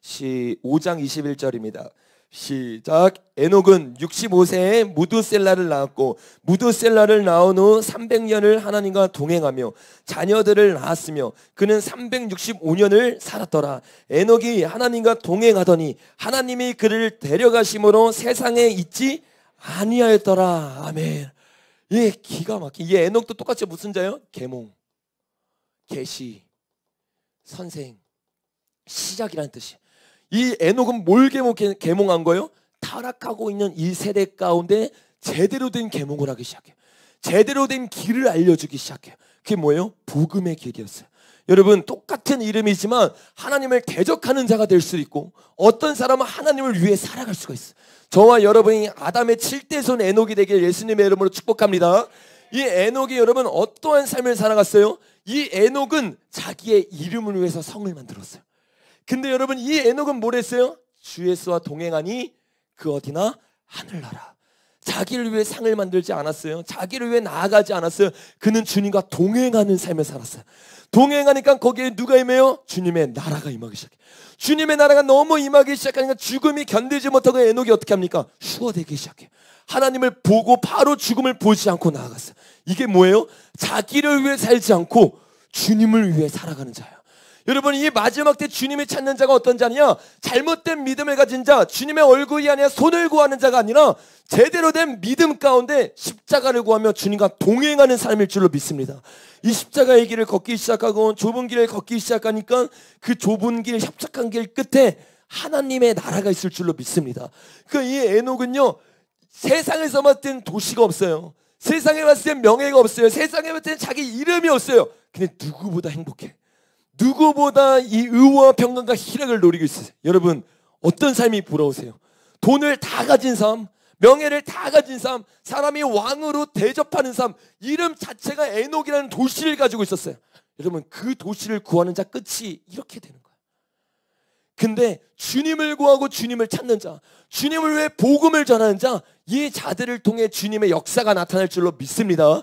5장 21절입니다. 시작. 에녹은 65세에 무두셀라를 낳았고 무두셀라를 낳은 후 300년을 하나님과 동행하며 자녀들을 낳았으며 그는 365년을 살았더라. 에녹이 하나님과 동행하더니 하나님이 그를 데려가심으로 세상에 있지 아니하였더라. 아멘. 예, 기가 막혀. 이 에녹도 똑같이 무슨 자예요? 계몽, 계시, 선생, 시작이라는 뜻이에요. 이 에녹은 뭘 계몽한 거예요? 타락하고 있는 이 세대 가운데 제대로 된 계몽을 하기 시작해요. 제대로 된 길을 알려주기 시작해요. 그게 뭐예요? 복음의 길이었어요. 여러분, 똑같은 이름이지만 하나님을 대적하는 자가 될 수도 있고 어떤 사람은 하나님을 위해 살아갈 수가 있어요. 저와 여러분이 아담의 7대 손 에녹이 되길 예수님의 이름으로 축복합니다. 이 에녹이 여러분 어떠한 삶을 살아갔어요? 이 에녹은 자기의 이름을 위해서 성을 만들었어요. 근데 여러분, 이 에녹은 뭘 했어요? 주 예수와 동행하니 그 어디나 하늘나라. 자기를 위해 상을 만들지 않았어요. 자기를 위해 나아가지 않았어요. 그는 주님과 동행하는 삶을 살았어요. 동행하니까 거기에 누가 임해요? 주님의 나라가 임하기 시작해요. 주님의 나라가 너무 임하기 시작하니까 죽음이 견디지 못하고 에녹이 어떻게 합니까? 휴거되기 시작해요. 하나님을 보고 바로 죽음을 보지 않고 나아갔어요. 이게 뭐예요? 자기를 위해 살지 않고 주님을 위해 살아가는 자예요. 여러분, 이 마지막 때 주님이 찾는 자가 어떤 자냐? 잘못된 믿음을 가진 자, 주님의 얼굴이 아니라 손을 구하는 자가 아니라 제대로 된 믿음 가운데 십자가를 구하며 주님과 동행하는 삶일 줄로 믿습니다. 이 십자가의 길을 걷기 시작하고 좁은 길을 걷기 시작하니까 그 좁은 길, 협착한 길 끝에 하나님의 나라가 있을 줄로 믿습니다. 이 에녹은요, 세상에서 봤을 땐 도시가 없어요. 세상에 봤을 땐 명예가 없어요. 세상에 봤을 땐 자기 이름이 없어요. 근데 누구보다 행복해. 누구보다 이 의와 평강과 희락을 누리고 있어요. 여러분, 어떤 삶이 부러우세요? 돈을 다 가진 삶, 명예를 다 가진 삶, 사람이 왕으로 대접하는 삶, 이름 자체가 에녹이라는 도시를 가지고 있었어요. 여러분, 그 도시를 구하는 자 끝이 이렇게 되는 거예요. 근데 주님을 구하고 주님을 찾는 자, 주님을 위해 복음을 전하는 자, 이 자들을 통해 주님의 역사가 나타날 줄로 믿습니다.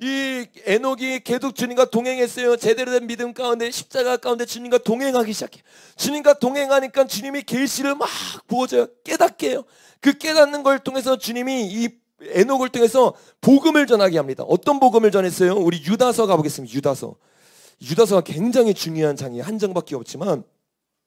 이 에녹이 계속 주님과 동행했어요. 제대로 된 믿음 가운데, 십자가 가운데 주님과 동행하기 시작해요. 주님과 동행하니까 주님이 계시를 막 부어줘요. 깨닫게 해요. 그 깨닫는 걸 통해서 주님이 이 에녹을 통해서 복음을 전하게 합니다. 어떤 복음을 전했어요? 우리 유다서 가보겠습니다. 유다서가 굉장히 중요한 장이에요. 한 장밖에 없지만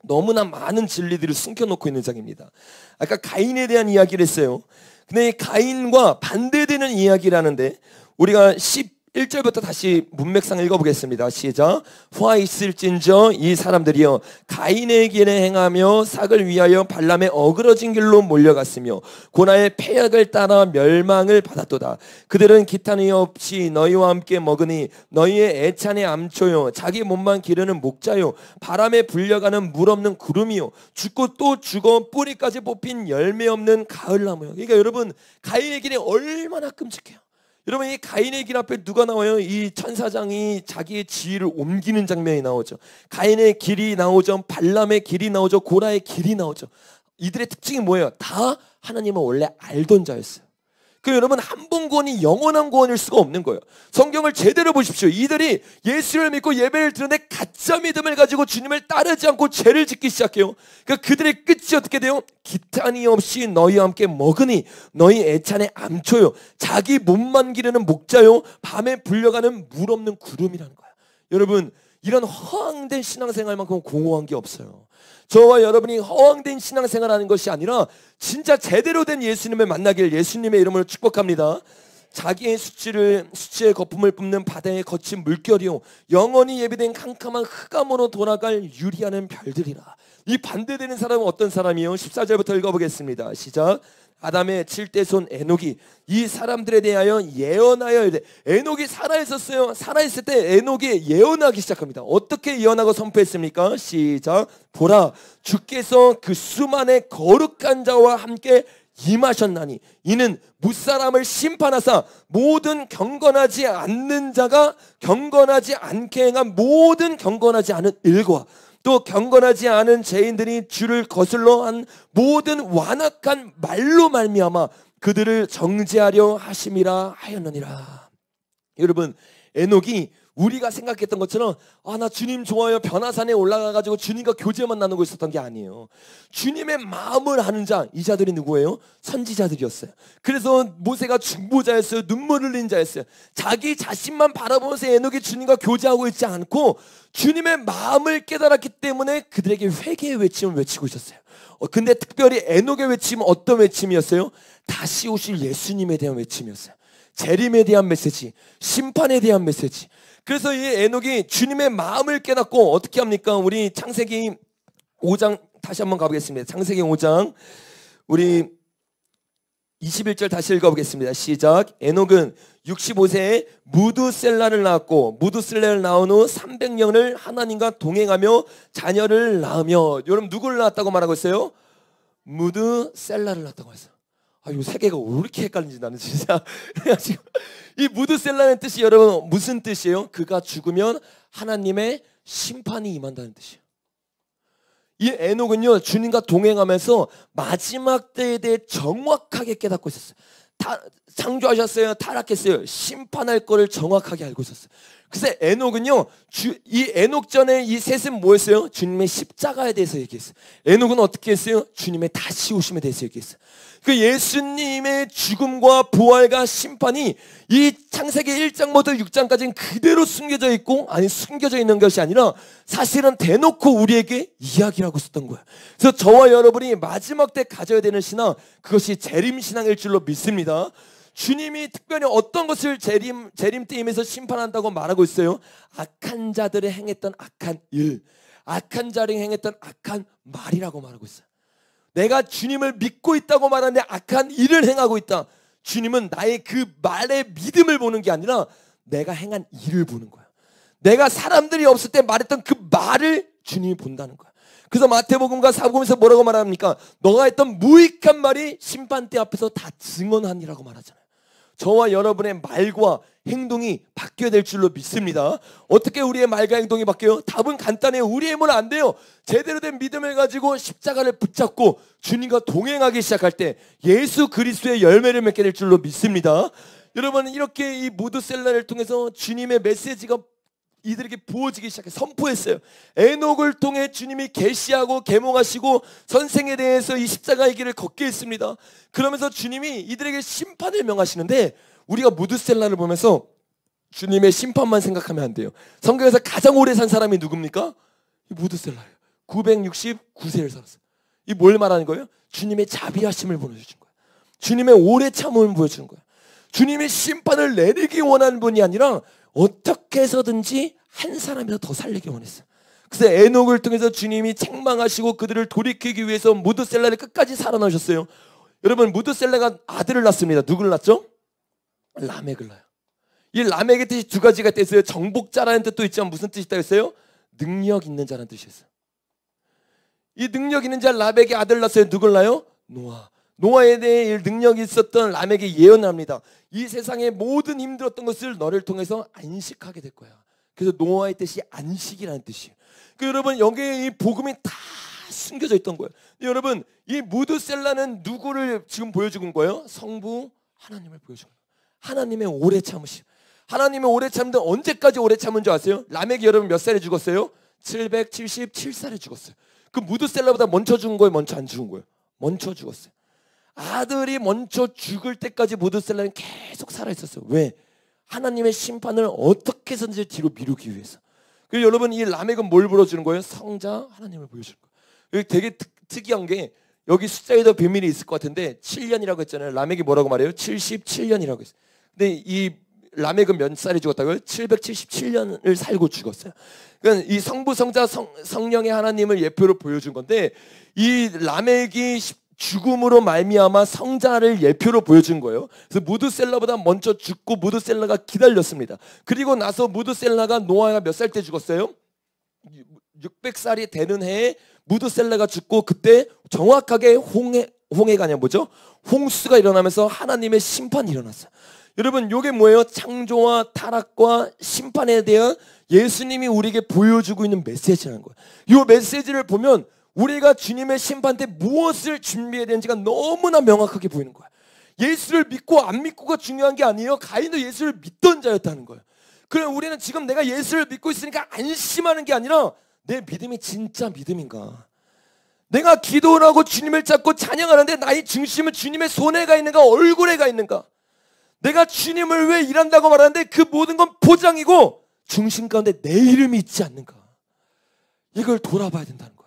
너무나 많은 진리들을 숨겨놓고 있는 장입니다. 아까 가인에 대한 이야기를 했어요. 근데 이 가인과 반대되는 이야기를 하는데, 우리가 11절부터 다시 문맥상 읽어보겠습니다. 시작. 화 있을진저 이 사람들이여 가인의 길에 행하며 삭을 위하여 발람의 어그러진 길로 몰려갔으며 고나의 패역을 따라 멸망을 받았도다. 그들은 기탄이 없이 너희와 함께 먹으니 너희의 애찬의 암초요 자기 몸만 기르는 목자요 바람에 불려가는 물 없는 구름이요 죽고 또 죽어 뿌리까지 뽑힌 열매 없는 가을나무요. 그러니까 여러분, 가인의 길이 얼마나 끔찍해요. 여러분, 이 가인의 길 앞에 누가 나와요? 이 천사장이 자기의 지위를 옮기는 장면이 나오죠. 가인의 길이 나오죠. 발람의 길이 나오죠. 고라의 길이 나오죠. 이들의 특징이 뭐예요? 다 하나님은 원래 알던 자였어요. 그 여러분, 한 번 구원이 영원한 구원일 수가 없는 거예요. 성경을 제대로 보십시오. 이들이 예수를 믿고 예배를 드는데 가짜 믿음을 가지고 주님을 따르지 않고 죄를 짓기 시작해요. 그러니까 그들의 끝이 어떻게 돼요? 기탄이 없이 너희와 함께 먹으니 너희 애찬의 암초요 자기 몸만 기르는 목자요 밤에 불려가는 물 없는 구름이라는 거예요. 여러분, 이런 허황된 신앙생활만큼 공허한 게 없어요. 저와 여러분이 허황된 신앙생활하는 것이 아니라 진짜 제대로 된 예수님을 만나길 예수님의 이름으로 축복합니다. 자기의 수치의 거품을 뿜는 바다의 거친 물결이요 영원히 예비된 캄캄한 흑암으로 돌아갈 유리하는 별들이라. 이 반대되는 사람은 어떤 사람이요? 14절부터 읽어보겠습니다. 시작. 아담의 7대손 에녹이 이 사람들에 대하여 예언하여 이르되, 에녹이 살아있었어요. 살아있을 때 에녹이 예언하기 시작합니다. 어떻게 예언하고 선포했습니까? 시작. 보라, 주께서 그 수만의 거룩한 자와 함께 임하셨나니 이는 무사람을 심판하사 모든 경건하지 않는 자가 경건하지 않게 행한 모든 경건하지 않은 일과 또 경건하지 않은 죄인들이 주를 거슬러 한 모든 완악한 말로 말미암아 그들을 정죄하려 하심이라 하였느니라. 여러분, 에녹이 우리가 생각했던 것처럼 나 주님 좋아요 변화산에 올라가가지고 주님과 교제만 나누고 있었던 게 아니에요. 주님의 마음을 아는 자, 이 자들이 누구예요? 선지자들이었어요. 그래서 모세가 중보자였어요. 눈물 흘린 자였어요. 자기 자신만 바라보면서 에녹이 주님과 교제하고 있지 않고 주님의 마음을 깨달았기 때문에 그들에게 회개의 외침을 외치고 있었어요. 근데 특별히 에녹의 외침은 어떤 외침이었어요? 다시 오실 예수님에 대한 외침이었어요. 재림에 대한 메시지, 심판에 대한 메시지. 그래서 이 에녹이 주님의 마음을 깨닫고 어떻게 합니까? 우리 창세기 5장 다시 한번 가보겠습니다. 창세기 5장 우리 21절 다시 읽어보겠습니다. 시작. 에녹은 65세에 무두셀라를 낳았고 무두셀라를 낳은 후 300년을 하나님과 동행하며 자녀를 낳으며. 여러분, 누구를 낳았다고 말하고 있어요? 무두셀라를 낳았다고 했어요. 이 세 개가 왜 이렇게 헷갈리는지 나는 진짜. 그래가지고 이 무두셀라는 뜻이 여러분 무슨 뜻이에요? 그가 죽으면 하나님의 심판이 임한다는 뜻이에요. 이 에녹은요 주님과 동행하면서 마지막 때에 대해 정확하게 깨닫고 있었어요. 창조하셨어요. 타락했어요. 심판할 거를 정확하게 알고 있었어요. 그래서 에녹은요, 이 에녹 전에 이 셋은 뭐였어요? 주님의 십자가에 대해서 얘기했어요. 에녹은 어떻게 했어요? 주님의 다시 오심에 대해서 얘기했어요. 그 예수님의 죽음과 부활과 심판이 이 창세기 1장부터 6장까지는 그대로 숨겨져 있고, 아니 숨겨져 있는 것이 아니라 사실은 대놓고 우리에게 이야기라고 썼던 거예요. 그래서 저와 여러분이 마지막 때 가져야 되는 신앙, 그것이 재림신앙일 줄로 믿습니다. 주님이 특별히 어떤 것을 재림 때 임해서 심판한다고 말하고 있어요? 악한 자들이 행했던 악한 일, 악한 자들이 행했던 악한 말이라고 말하고 있어요. 내가 주님을 믿고 있다고 말하는데 악한 일을 행하고 있다. 주님은 나의 그 말의 믿음을 보는 게 아니라 내가 행한 일을 보는 거야. 내가 사람들이 없을 때 말했던 그 말을 주님이 본다는 거야. 그래서 마태복음과 사복음에서 뭐라고 말합니까? 너가 했던 무익한 말이 심판대 앞에서 다 증언하니라고 말하잖아요. 저와 여러분의 말과 행동이 바뀌어야 될 줄로 믿습니다. 어떻게 우리의 말과 행동이 바뀌어요? 답은 간단해요. 우리의 힘은 안 돼요. 제대로 된 믿음을 가지고 십자가를 붙잡고 주님과 동행하기 시작할 때 예수 그리스도의 열매를 맺게 될 줄로 믿습니다. 여러분, 이렇게 이 무드셀라를 통해서 주님의 메시지가 이들에게 부어지기 시작해 선포했어요. 에녹을 통해 주님이 계시하고 계몽하시고 선생에 대해서 이 십자가의 길을 걷게 했습니다. 그러면서 주님이 이들에게 심판을 명하시는데, 우리가 무드셀라를 보면서 주님의 심판만 생각하면 안 돼요. 성경에서 가장 오래 산 사람이 누굽니까? 이 무드셀라예요. 969세를 살았어요. 이 뭘 말하는 거예요? 주님의 자비하심을 보여주신 거예요. 주님의 오래 참음을 보여주는 거예요. 주님이 심판을 내리기 원하는 분이 아니라 어떻게 해서든지 한 사람이라도 더 살리기 원했어요. 그래서 에녹을 통해서 주님이 책망하시고 그들을 돌이키기 위해서 무드셀라를 끝까지 살아나셨어요. 여러분, 무드셀라가 아들을 낳습니다. 누구를 낳죠? 라멕을 낳아요. 이 라멕의 뜻이 두 가지가 있어요. 정복자라는 뜻도 있지만 무슨 뜻이 있다고 했어요? 능력 있는 자라는 뜻이었어요. 이 능력 있는 자 라멕의 아들을 낳았어요. 누굴 낳아요? 노아. 노아에 대해 능력이 있었던 라멕이 예언을 합니다. 이 세상의 모든 힘들었던 것을 너를 통해서 안식하게 될 거야. 그래서 노아의 뜻이 안식이라는 뜻이에요. 여러분, 여기에 이 복음이 다 숨겨져 있던 거예요. 여러분, 이 무드셀라는 누구를 지금 보여주는 거예요? 성부 하나님을 보여주는 거예요. 하나님의 오래 참으심. 하나님의 오래 참는데 언제까지 오래 참은 줄 아세요? 라멕이 여러분 몇 살에 죽었어요? 777살에 죽었어요. 그 무드셀라보다 먼저 죽은 거예요? 먼저 안 죽은 거예요? 먼저 죽었어요. 아들이 먼저 죽을 때까지 무드셀라는 계속 살아있었어요. 왜? 하나님의 심판을 어떻게 해서든지 뒤로 미루기 위해서. 그리고 여러분, 이 라멕은 뭘 보여주는 거예요? 성자 하나님을 보여주는 거예요. 되게 특이한 게, 여기 숫자에도 비밀이 있을 것 같은데 7년이라고 했잖아요. 라멕이 뭐라고 말해요? 77년이라고 했어요. 근데 이 라멕은 몇 살에 죽었다고요? 777년을 살고 죽었어요. 그러니까 이 성부, 성자, 성령의 하나님을 예표로 보여준 건데, 이 라멕이 죽음으로 말미암아 성자를 예표로 보여준 거예요. 그래서 무드셀라보다 먼저 죽고 무드셀라가 기다렸습니다. 그리고 나서 무드셀라가, 노아가 몇 살 때 죽었어요? 600살이 되는 해에 무드셀라가 죽고, 그때 정확하게 홍해가 아니라 뭐죠? 홍수가 일어나면서 하나님의 심판이 일어났어요. 여러분, 이게 뭐예요? 창조와 타락과 심판에 대한 예수님이 우리에게 보여주고 있는 메시지라는 거예요. 이 메시지를 보면 우리가 주님의 심판 때 무엇을 준비해야 되는지가 너무나 명확하게 보이는 거예요. 예수를 믿고 안 믿고가 중요한 게 아니에요. 가인도 예수를 믿던 자였다는 거예요. 그럼 우리는 지금 내가 예수를 믿고 있으니까 안심하는 게 아니라, 내 믿음이 진짜 믿음인가? 내가 기도를 하고 주님을 찾고 찬양하는데 나의 중심은 주님의 손에 가 있는가, 얼굴에 가 있는가? 내가 주님을 왜 일한다고 말하는데 그 모든 건 포장이고 중심 가운데 내 이름이 있지 않는가? 이걸 돌아봐야 된다는 거예요.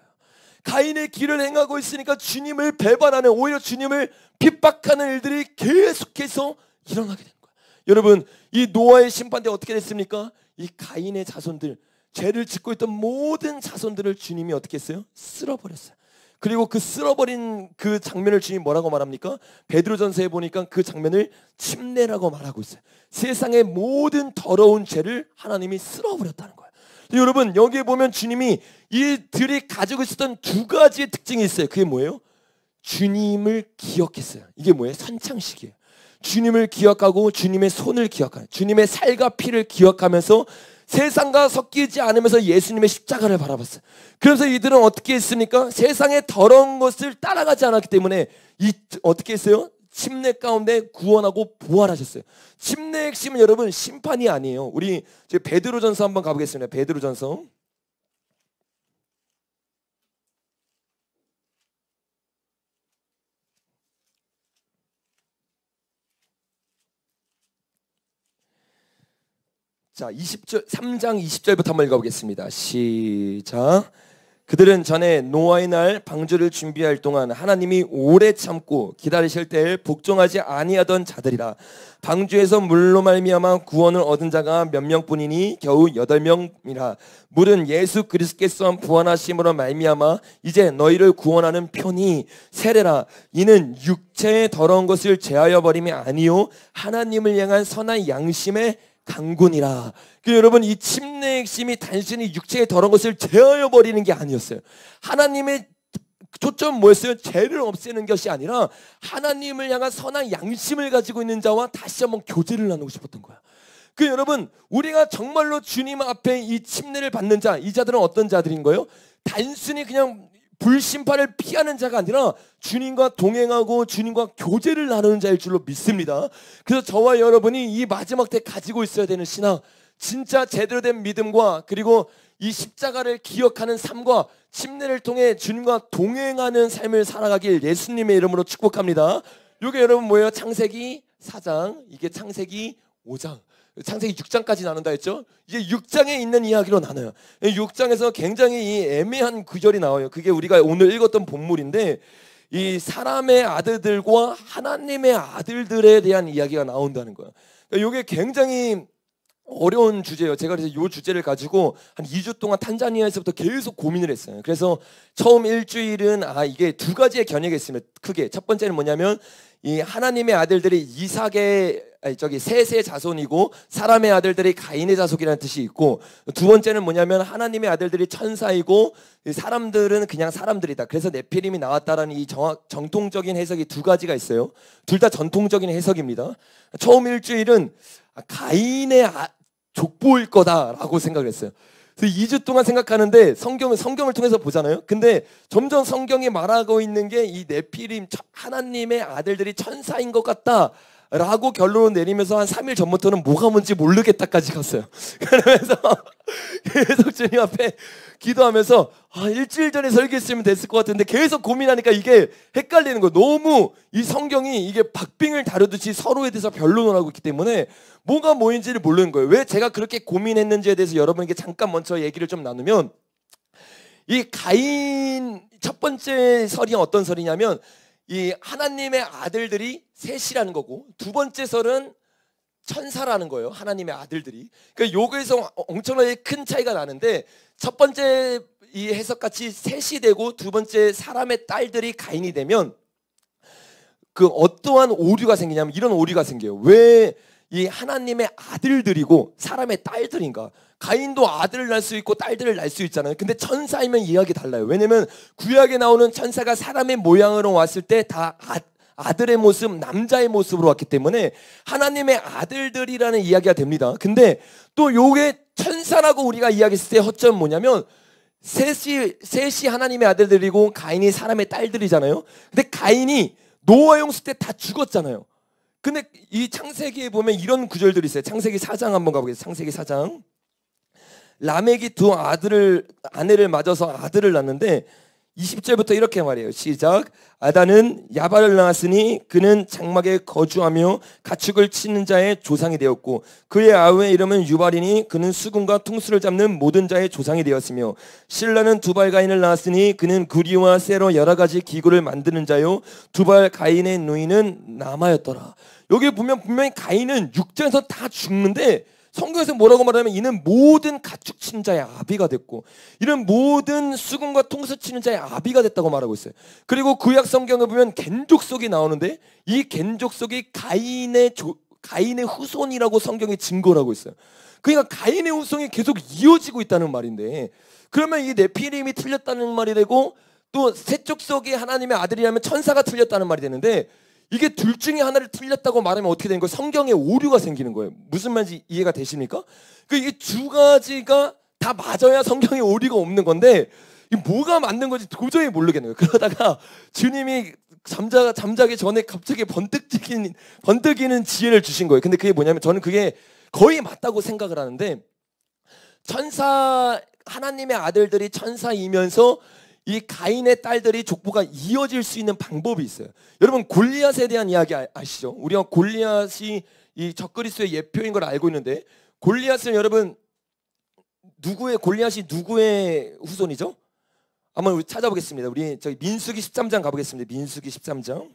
가인의 길을 행하고 있으니까 주님을 배반하는, 오히려 주님을 핍박하는 일들이 계속해서 일어나게 되는 거예요. 여러분, 이 노아의 심판 때 어떻게 됐습니까? 이 가인의 자손들, 죄를 짓고 있던 모든 자손들을 주님이 어떻게 했어요? 쓸어버렸어요. 그리고 그 쓸어버린 그 장면을 주님이 뭐라고 말합니까? 베드로전서에 보니까 그 장면을 침례라고 말하고 있어요. 세상의 모든 더러운 죄를 하나님이 쓸어버렸다는 거예요. 여러분, 여기에 보면 주님이 이들이 가지고 있었던 두 가지의 특징이 있어요. 그게 뭐예요? 주님을 기억했어요. 이게 뭐예요? 선창식이에요. 주님을 기억하고 주님의 손을 기억하는, 주님의 살과 피를 기억하면서 세상과 섞이지 않으면서 예수님의 십자가를 바라봤어요. 그래서 이들은 어떻게 했습니까? 세상의 더러운 것을 따라가지 않았기 때문에 어떻게 했어요? 침례 가운데 구원하고 부활하셨어요. 침례의 핵심은 여러분 심판이 아니에요. 우리 베드로전서 한번 가보겠습니다. 베드로전서. 자, 3장 20절부터 한번 읽어보겠습니다. 시작. 그들은 전에 노아의 날 방주를 준비할 동안 하나님이 오래 참고 기다리실 때에 복종하지 아니하던 자들이라. 방주에서 물로 말미암아 구원을 얻은 자가 몇 명뿐이니 겨우 8명이라. 물은 예수 그리스도께서 부활하심으로 말미암아 이제 너희를 구원하는 편이 세례라. 이는 육체의 더러운 것을 제하여 버림이 아니요 하나님을 향한 선한 양심의 강군이라. 여러분, 이 침례의 핵심이 단순히 육체의 더러운 것을 제하여 버리는 게 아니었어요. 하나님의 초점 뭐였어요? 죄를 없애는 것이 아니라 하나님을 향한 선한 양심을 가지고 있는 자와 다시 한번 교제를 나누고 싶었던 거야. 여러분, 우리가 정말로 주님 앞에 이 침례를 받는 자, 이 자들은 어떤 자들인 거예요? 단순히 그냥 불심판을 피하는 자가 아니라 주님과 동행하고 주님과 교제를 나누는 자일 줄로 믿습니다. 그래서 저와 여러분이 이 마지막 때 가지고 있어야 되는 신앙, 진짜 제대로 된 믿음과 그리고 이 십자가를 기억하는 삶과 침례를 통해 주님과 동행하는 삶을 살아가길 예수님의 이름으로 축복합니다. 이게 여러분 뭐예요? 창세기 4장, 이게 창세기 5장, 창세기 6장까지 나눈다 했죠. 이제 6장에 있는 이야기로 나눠요. 6장에서 굉장히 이 애매한 구절이 나와요. 그게 우리가 오늘 읽었던 본문인데, 이 사람의 아들들과 하나님의 아들들에 대한 이야기가 나온다는 거예요. 이게 굉장히 어려운 주제예요. 제가 그래서 이 주제를 가지고 한 2주 동안 탄자니아에서부터 계속 고민을 했어요. 그래서 처음 일주일은 이게 두 가지의 견해가 있습니다. 크게 첫 번째는 뭐냐면 이 하나님의 아들들이 이삭의 셋의 자손이고 사람의 아들들이 가인의 자손이라는 뜻이 있고, 두 번째는 뭐냐면 하나님의 아들들이 천사이고 사람들은 그냥 사람들이다. 그래서 네피림이 나왔다라는 이 정통적인 해석이 두 가지가 있어요. 둘 다 전통적인 해석입니다. 처음 일주일은 가인의 족보일 거다라고 생각을 했어요. 그래서 2주 동안 생각하는데 성경을 통해서 보잖아요. 근데 점점 성경이 말하고 있는 게 이 네피림 하나님의 아들들이 천사인 것 같다라고 결론을 내리면서 한 3일 전부터는 뭐가 뭔지 모르겠다까지 갔어요. 그러면서 계속 주님 앞에 기도하면서 일주일 전에 설교했으면 됐을 것 같은데 계속 고민하니까 이게 헷갈리는 거예요. 너무 이 성경이 이게 박빙을 다루듯이 서로에 대해서 변론을 하고 있기 때문에 뭐가 뭐인지를 모르는 거예요. 왜 제가 그렇게 고민했는지에 대해서 여러분에게 잠깐 먼저 얘기를 좀 나누면, 이 가인 첫 번째 설이 어떤 설이냐면 이 하나님의 아들들이 셋이라는 거고, 두 번째 설은 천사라는 거예요. 하나님의 아들들이. 그러니까 여기서 엄청나게 큰 차이가 나는데, 첫 번째 이 해석같이 셋이 되고 두 번째 사람의 딸들이 가인이 되면 그 어떠한 오류가 생기냐면 이런 오류가 생겨요. 왜 이 하나님의 아들들이고 사람의 딸들인가? 가인도 아들을 낳을 수 있고 딸들을 낳을 수 있잖아요. 근데 천사이면 이야기 달라요. 왜냐면 구약에 나오는 천사가 사람의 모양으로 왔을 때 다 아들의 모습, 남자의 모습으로 왔기 때문에 하나님의 아들들이라는 이야기가 됩니다. 근데 또 요게 천사라고 우리가 이야기했을 때 허점은 뭐냐면 셋이 하나님의 아들들이고 가인이 사람의 딸들이잖아요. 근데 가인이 노아 홍수 때 다 죽었잖아요. 근데 이 창세기에 보면 이런 구절들이 있어요. 창세기 4장 한번 가보겠습니다. 창세기 4장. 라멕이 두 아내를 맞아서 아들을 낳는데 20절부터 이렇게 말해요. 시작. 아다는 야발을 낳았으니 그는 장막에 거주하며 가축을 치는 자의 조상이 되었고, 그의 아우의 이름은 유발이니 그는 수금과 퉁수를 잡는 모든 자의 조상이 되었으며, 실라는 두발 가인을 낳았으니 그는 구리와 쇠로 여러 가지 기구를 만드는 자요, 두발 가인의 누이는 나마였더라. 여기 보면 분명히 가인은 육정에서 다 죽는데 성경에서 뭐라고 말하면 이는 모든 가축 치는 자의 아비가 됐고, 이는 모든 수금과 통수 치는 자의 아비가 됐다고 말하고 있어요. 그리고 구약 성경에 보면 겐족속이 나오는데 이 겐족속이 가인의 후손이라고 성경이 증거를 하고 있어요. 그러니까 가인의 후손이 계속 이어지고 있다는 말인데, 그러면 이 네피림이 틀렸다는 말이 되고 또 셋 족속이 하나님의 아들이라면 천사가 틀렸다는 말이 되는데, 이게 둘 중에 하나를 틀렸다고 말하면 어떻게 되는 거예요? 성경에 오류가 생기는 거예요. 무슨 말인지 이해가 되십니까? 이 두 가지가 다 맞아야 성경에 오류가 없는 건데, 뭐가 맞는 건지 도저히 모르겠는 거예요. 그러다가 주님이 잠자기 전에 갑자기 번뜩이는 지혜를 주신 거예요. 근데 그게 뭐냐면 저는 그게 거의 맞다고 생각을 하는데, 하나님의 아들들이 천사이면서 이 가인의 딸들이 족보가 이어질 수 있는 방법이 있어요. 여러분 골리앗에 대한 이야기 아시죠? 우리가 골리앗이 이 적그리스도의 예표인 걸 알고 있는데, 골리앗은 여러분 골리앗이 누구의 후손이죠? 한번 우리 찾아보겠습니다. 우리 저기 민수기 13장 가보겠습니다. 민수기 13장.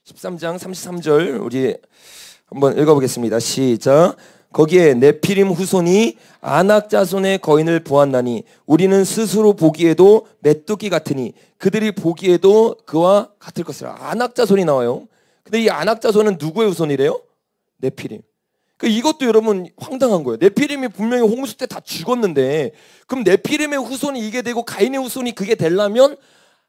(13장) 33절 우리 한번 읽어보겠습니다. 시작. 거기에 네피림 후손이 아낙 자손의 거인을 보았나니 우리는 스스로 보기에도 메뚜기 같으니 그들이 보기에도 그와 같을 것이라. 아낙 자손이 나와요. 근데 이 아낙 자손은 누구의 후손이래요? 네피림. 그러니까 이것도 여러분 황당한 거예요. 네피림이 분명히 홍수 때 다 죽었는데, 그럼 네피림의 후손이 이게 되고 가인의 후손이 그게 되려면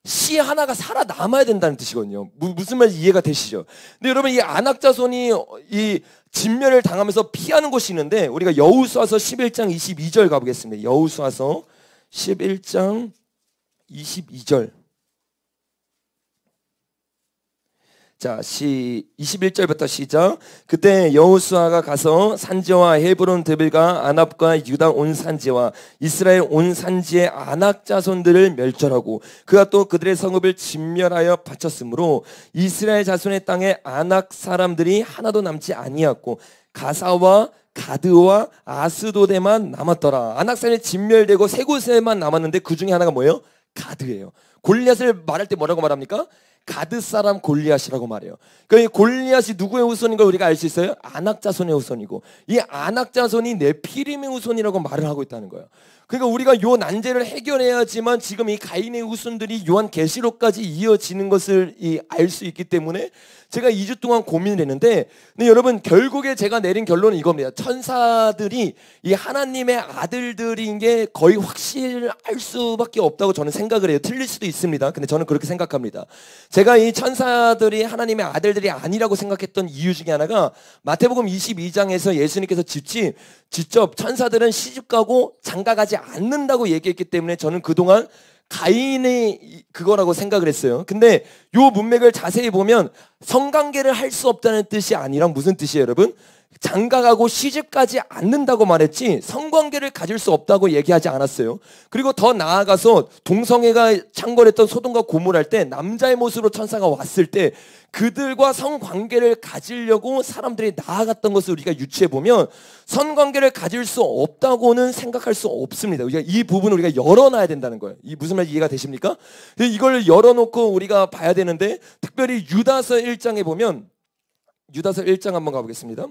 씨 하나가 살아남아야 된다는 뜻이거든요. 무슨 말인지 이해가 되시죠? 근데 여러분 이 아낙 자손이 이 진멸을 당하면서 피하는 곳이 있는데, 우리가 여호수아서 11장 22절 가보겠습니다. 여호수아서 11장 22절. 자, 21절부터 시작. 그때 여호수아가 가서 산지와 헤브론 드빌과 아납과 유다 온 산지와 이스라엘 온 산지의 아낙 자손들을 멸절하고 그가 또 그들의 성읍을 진멸하여 바쳤으므로 이스라엘 자손의 땅에 아낙 사람들이 하나도 남지 아니었고 가사와 가드와 아스도데만 남았더라. 아낙 사람이 진멸되고 세 곳에만 남았는데 그 중에 하나가 뭐예요? 가드예요. 골리앗을 말할 때 뭐라고 말합니까? 가드 사람 골리앗이라고 말해요. 그러니까 이 골리앗이 누구의 후손인 걸 우리가 알 수 있어요? 아낙 자손의 후손이고, 이 아낙 자손이 네피림의 후손이라고 말을 하고 있다는 거예요. 그러니까 우리가 요 난제를 해결해야지만 지금 이 가인의 후손들이 요한 계시록까지 이어지는 것을 알 수 있기 때문에 제가 2주 동안 고민을 했는데, 근데 여러분 결국에 제가 내린 결론은 이겁니다. 천사들이 이 하나님의 아들들인 게 거의 확실할 수밖에 없다고 저는 생각을 해요. 틀릴 수도 있습니다. 근데 저는 그렇게 생각합니다. 제가 이 천사들이 하나님의 아들들이 아니라고 생각했던 이유 중에 하나가 마태복음 22장에서 예수님께서 직접 천사들은 시집가고 장가가지 않는다고 얘기했기 때문에 저는 그동안 가인의 그거라고 생각을 했어요. 근데 요 문맥을 자세히 보면 성관계를 할 수 없다는 뜻이 아니라 무슨 뜻이에요, 여러분? 장가가고 시집가지 않는다고 말했지 성관계를 가질 수 없다고 얘기하지 않았어요. 그리고 더 나아가서 동성애가 창궐했던 소돔과 고모라 할 때 남자의 모습으로 천사가 왔을 때 그들과 성관계를 가지려고 사람들이 나아갔던 것을 우리가 유추해 보면 성관계를 가질 수 없다고는 생각할 수 없습니다. 우리가 이 부분을 우리가 열어놔야 된다는 거예요. 이 무슨 말인지 이해가 되십니까? 이걸 열어놓고 우리가 봐야 되는데, 특별히 유다서 1장에 보면, 유다서 1장 한번 가보겠습니다.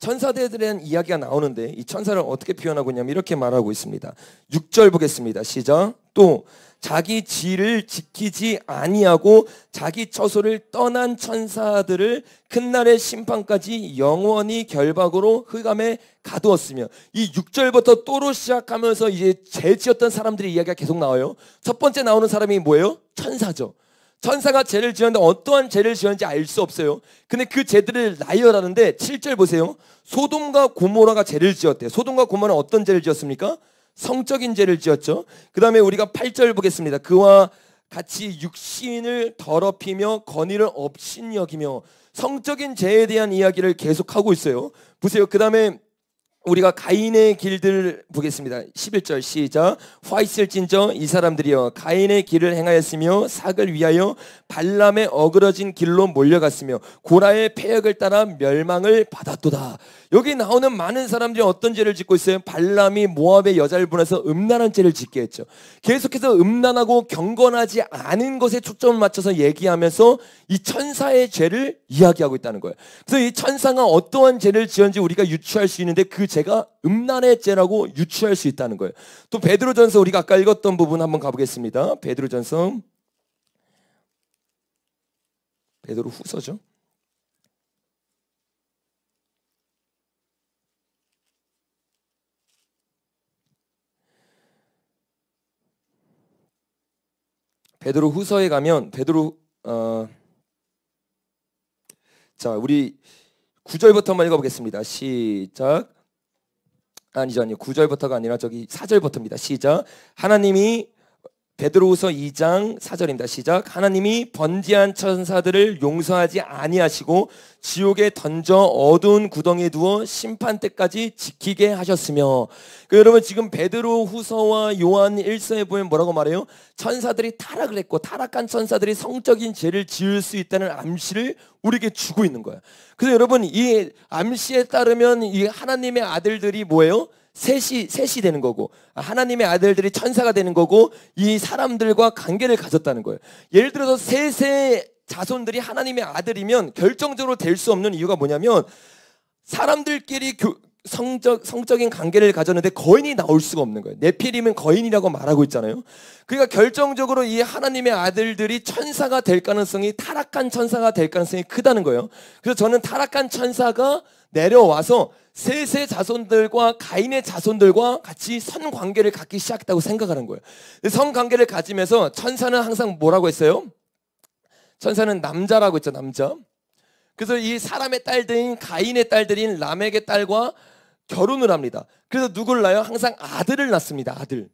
천사들에 대한 이야기가 나오는데 이 천사를 어떻게 표현하고 있냐면 이렇게 말하고 있습니다. 6절 보겠습니다. 시작. 또 자기 지를 지키지 아니하고 자기 처소를 떠난 천사들을 큰 날의 심판까지 영원히 결박으로 흑암에 가두었으며, 이 6절부터 또로 시작하면서 이제 죄 지었던 사람들의 이야기가 계속 나와요. 첫 번째 나오는 사람이 뭐예요? 천사죠. 천사가 죄를 지었는데 어떠한 죄를 지었는지 알 수 없어요. 근데 그 죄들을 나열하는데 7절 보세요. 소돔과 고모라가 죄를 지었대요. 소돔과 고모라는 어떤 죄를 지었습니까? 성적인 죄를 지었죠. 그 다음에 우리가 8절 보겠습니다. 그와 같이 육신을 더럽히며 건의를 업신여기며, 성적인 죄에 대한 이야기를 계속하고 있어요. 보세요. 그 다음에 우리가 가인의 길들 보겠습니다. 11절 시작. 화 있을진저 이 사람들이여 가인의 길을 행하였으며 삭을 위하여 발람의 어그러진 길로 몰려갔으며 고라의 패역을 따라 멸망을 받았도다. 여기 나오는 많은 사람들이 어떤 죄를 짓고 있어요? 발람이 모압의 여자를 보내서 음란한 죄를 짓게 했죠. 계속해서 음란하고 경건하지 않은 것에 초점을 맞춰서 얘기하면서 이 천사의 죄를 이야기하고 있다는 거예요. 그래서 이 천사가 어떠한 죄를 지었는지 우리가 유추할 수 있는데 그 죄가 음란의 죄라고 유추할 수 있다는 거예요. 또 베드로전서 우리가 아까 읽었던 부분 한번 가보겠습니다. 베드로전서, 베드로 후서죠. 베드로 후서에 가면 베드로 자, 우리 9절부터 한번 읽어보겠습니다. 시작. 아니죠, 9절부터가 아니라 저기 4절부터입니다. 시작. 하나님이 베드로후서 2장 4절입니다. 시작. 하나님이 번지한 천사들을 용서하지 아니하시고 지옥에 던져 어두운 구덩이에 두어 심판 때까지 지키게 하셨으며. 여러분 지금 베드로후서와 요한 1서에 보면 뭐라고 말해요? 천사들이 타락을 했고 타락한 천사들이 성적인 죄를 지을 수 있다는 암시를 우리에게 주고 있는 거예요. 그래서 여러분 이 암시에 따르면 이 하나님의 아들들이 뭐예요? 셋이 되는 거고 하나님의 아들들이 천사가 되는 거고 이 사람들과 관계를 가졌다는 거예요. 예를 들어서 셋의 자손들이 하나님의 아들이면 결정적으로 될 수 없는 이유가 뭐냐면 사람들끼리 성적인 관계를 가졌는데 거인이 나올 수가 없는 거예요. 네피림은 거인이라고 말하고 있잖아요. 그러니까 결정적으로 이 하나님의 아들들이 천사가 될 가능성이 타락한 천사가 될 가능성이 크다는 거예요. 그래서 저는 타락한 천사가 내려와서 셋의 자손들과 가인의 자손들과 같이 선관계를 갖기 시작했다고 생각하는 거예요. 선관계를 가지면서 천사는 항상 뭐라고 했어요? 천사는 남자라고 했죠. 남자. 그래서 이 사람의 딸들인 가인의 딸들인 람եկ의 딸과 결혼을 합니다. 그래서 누굴 낳아요? 항상 아들을 낳습니다. 아들.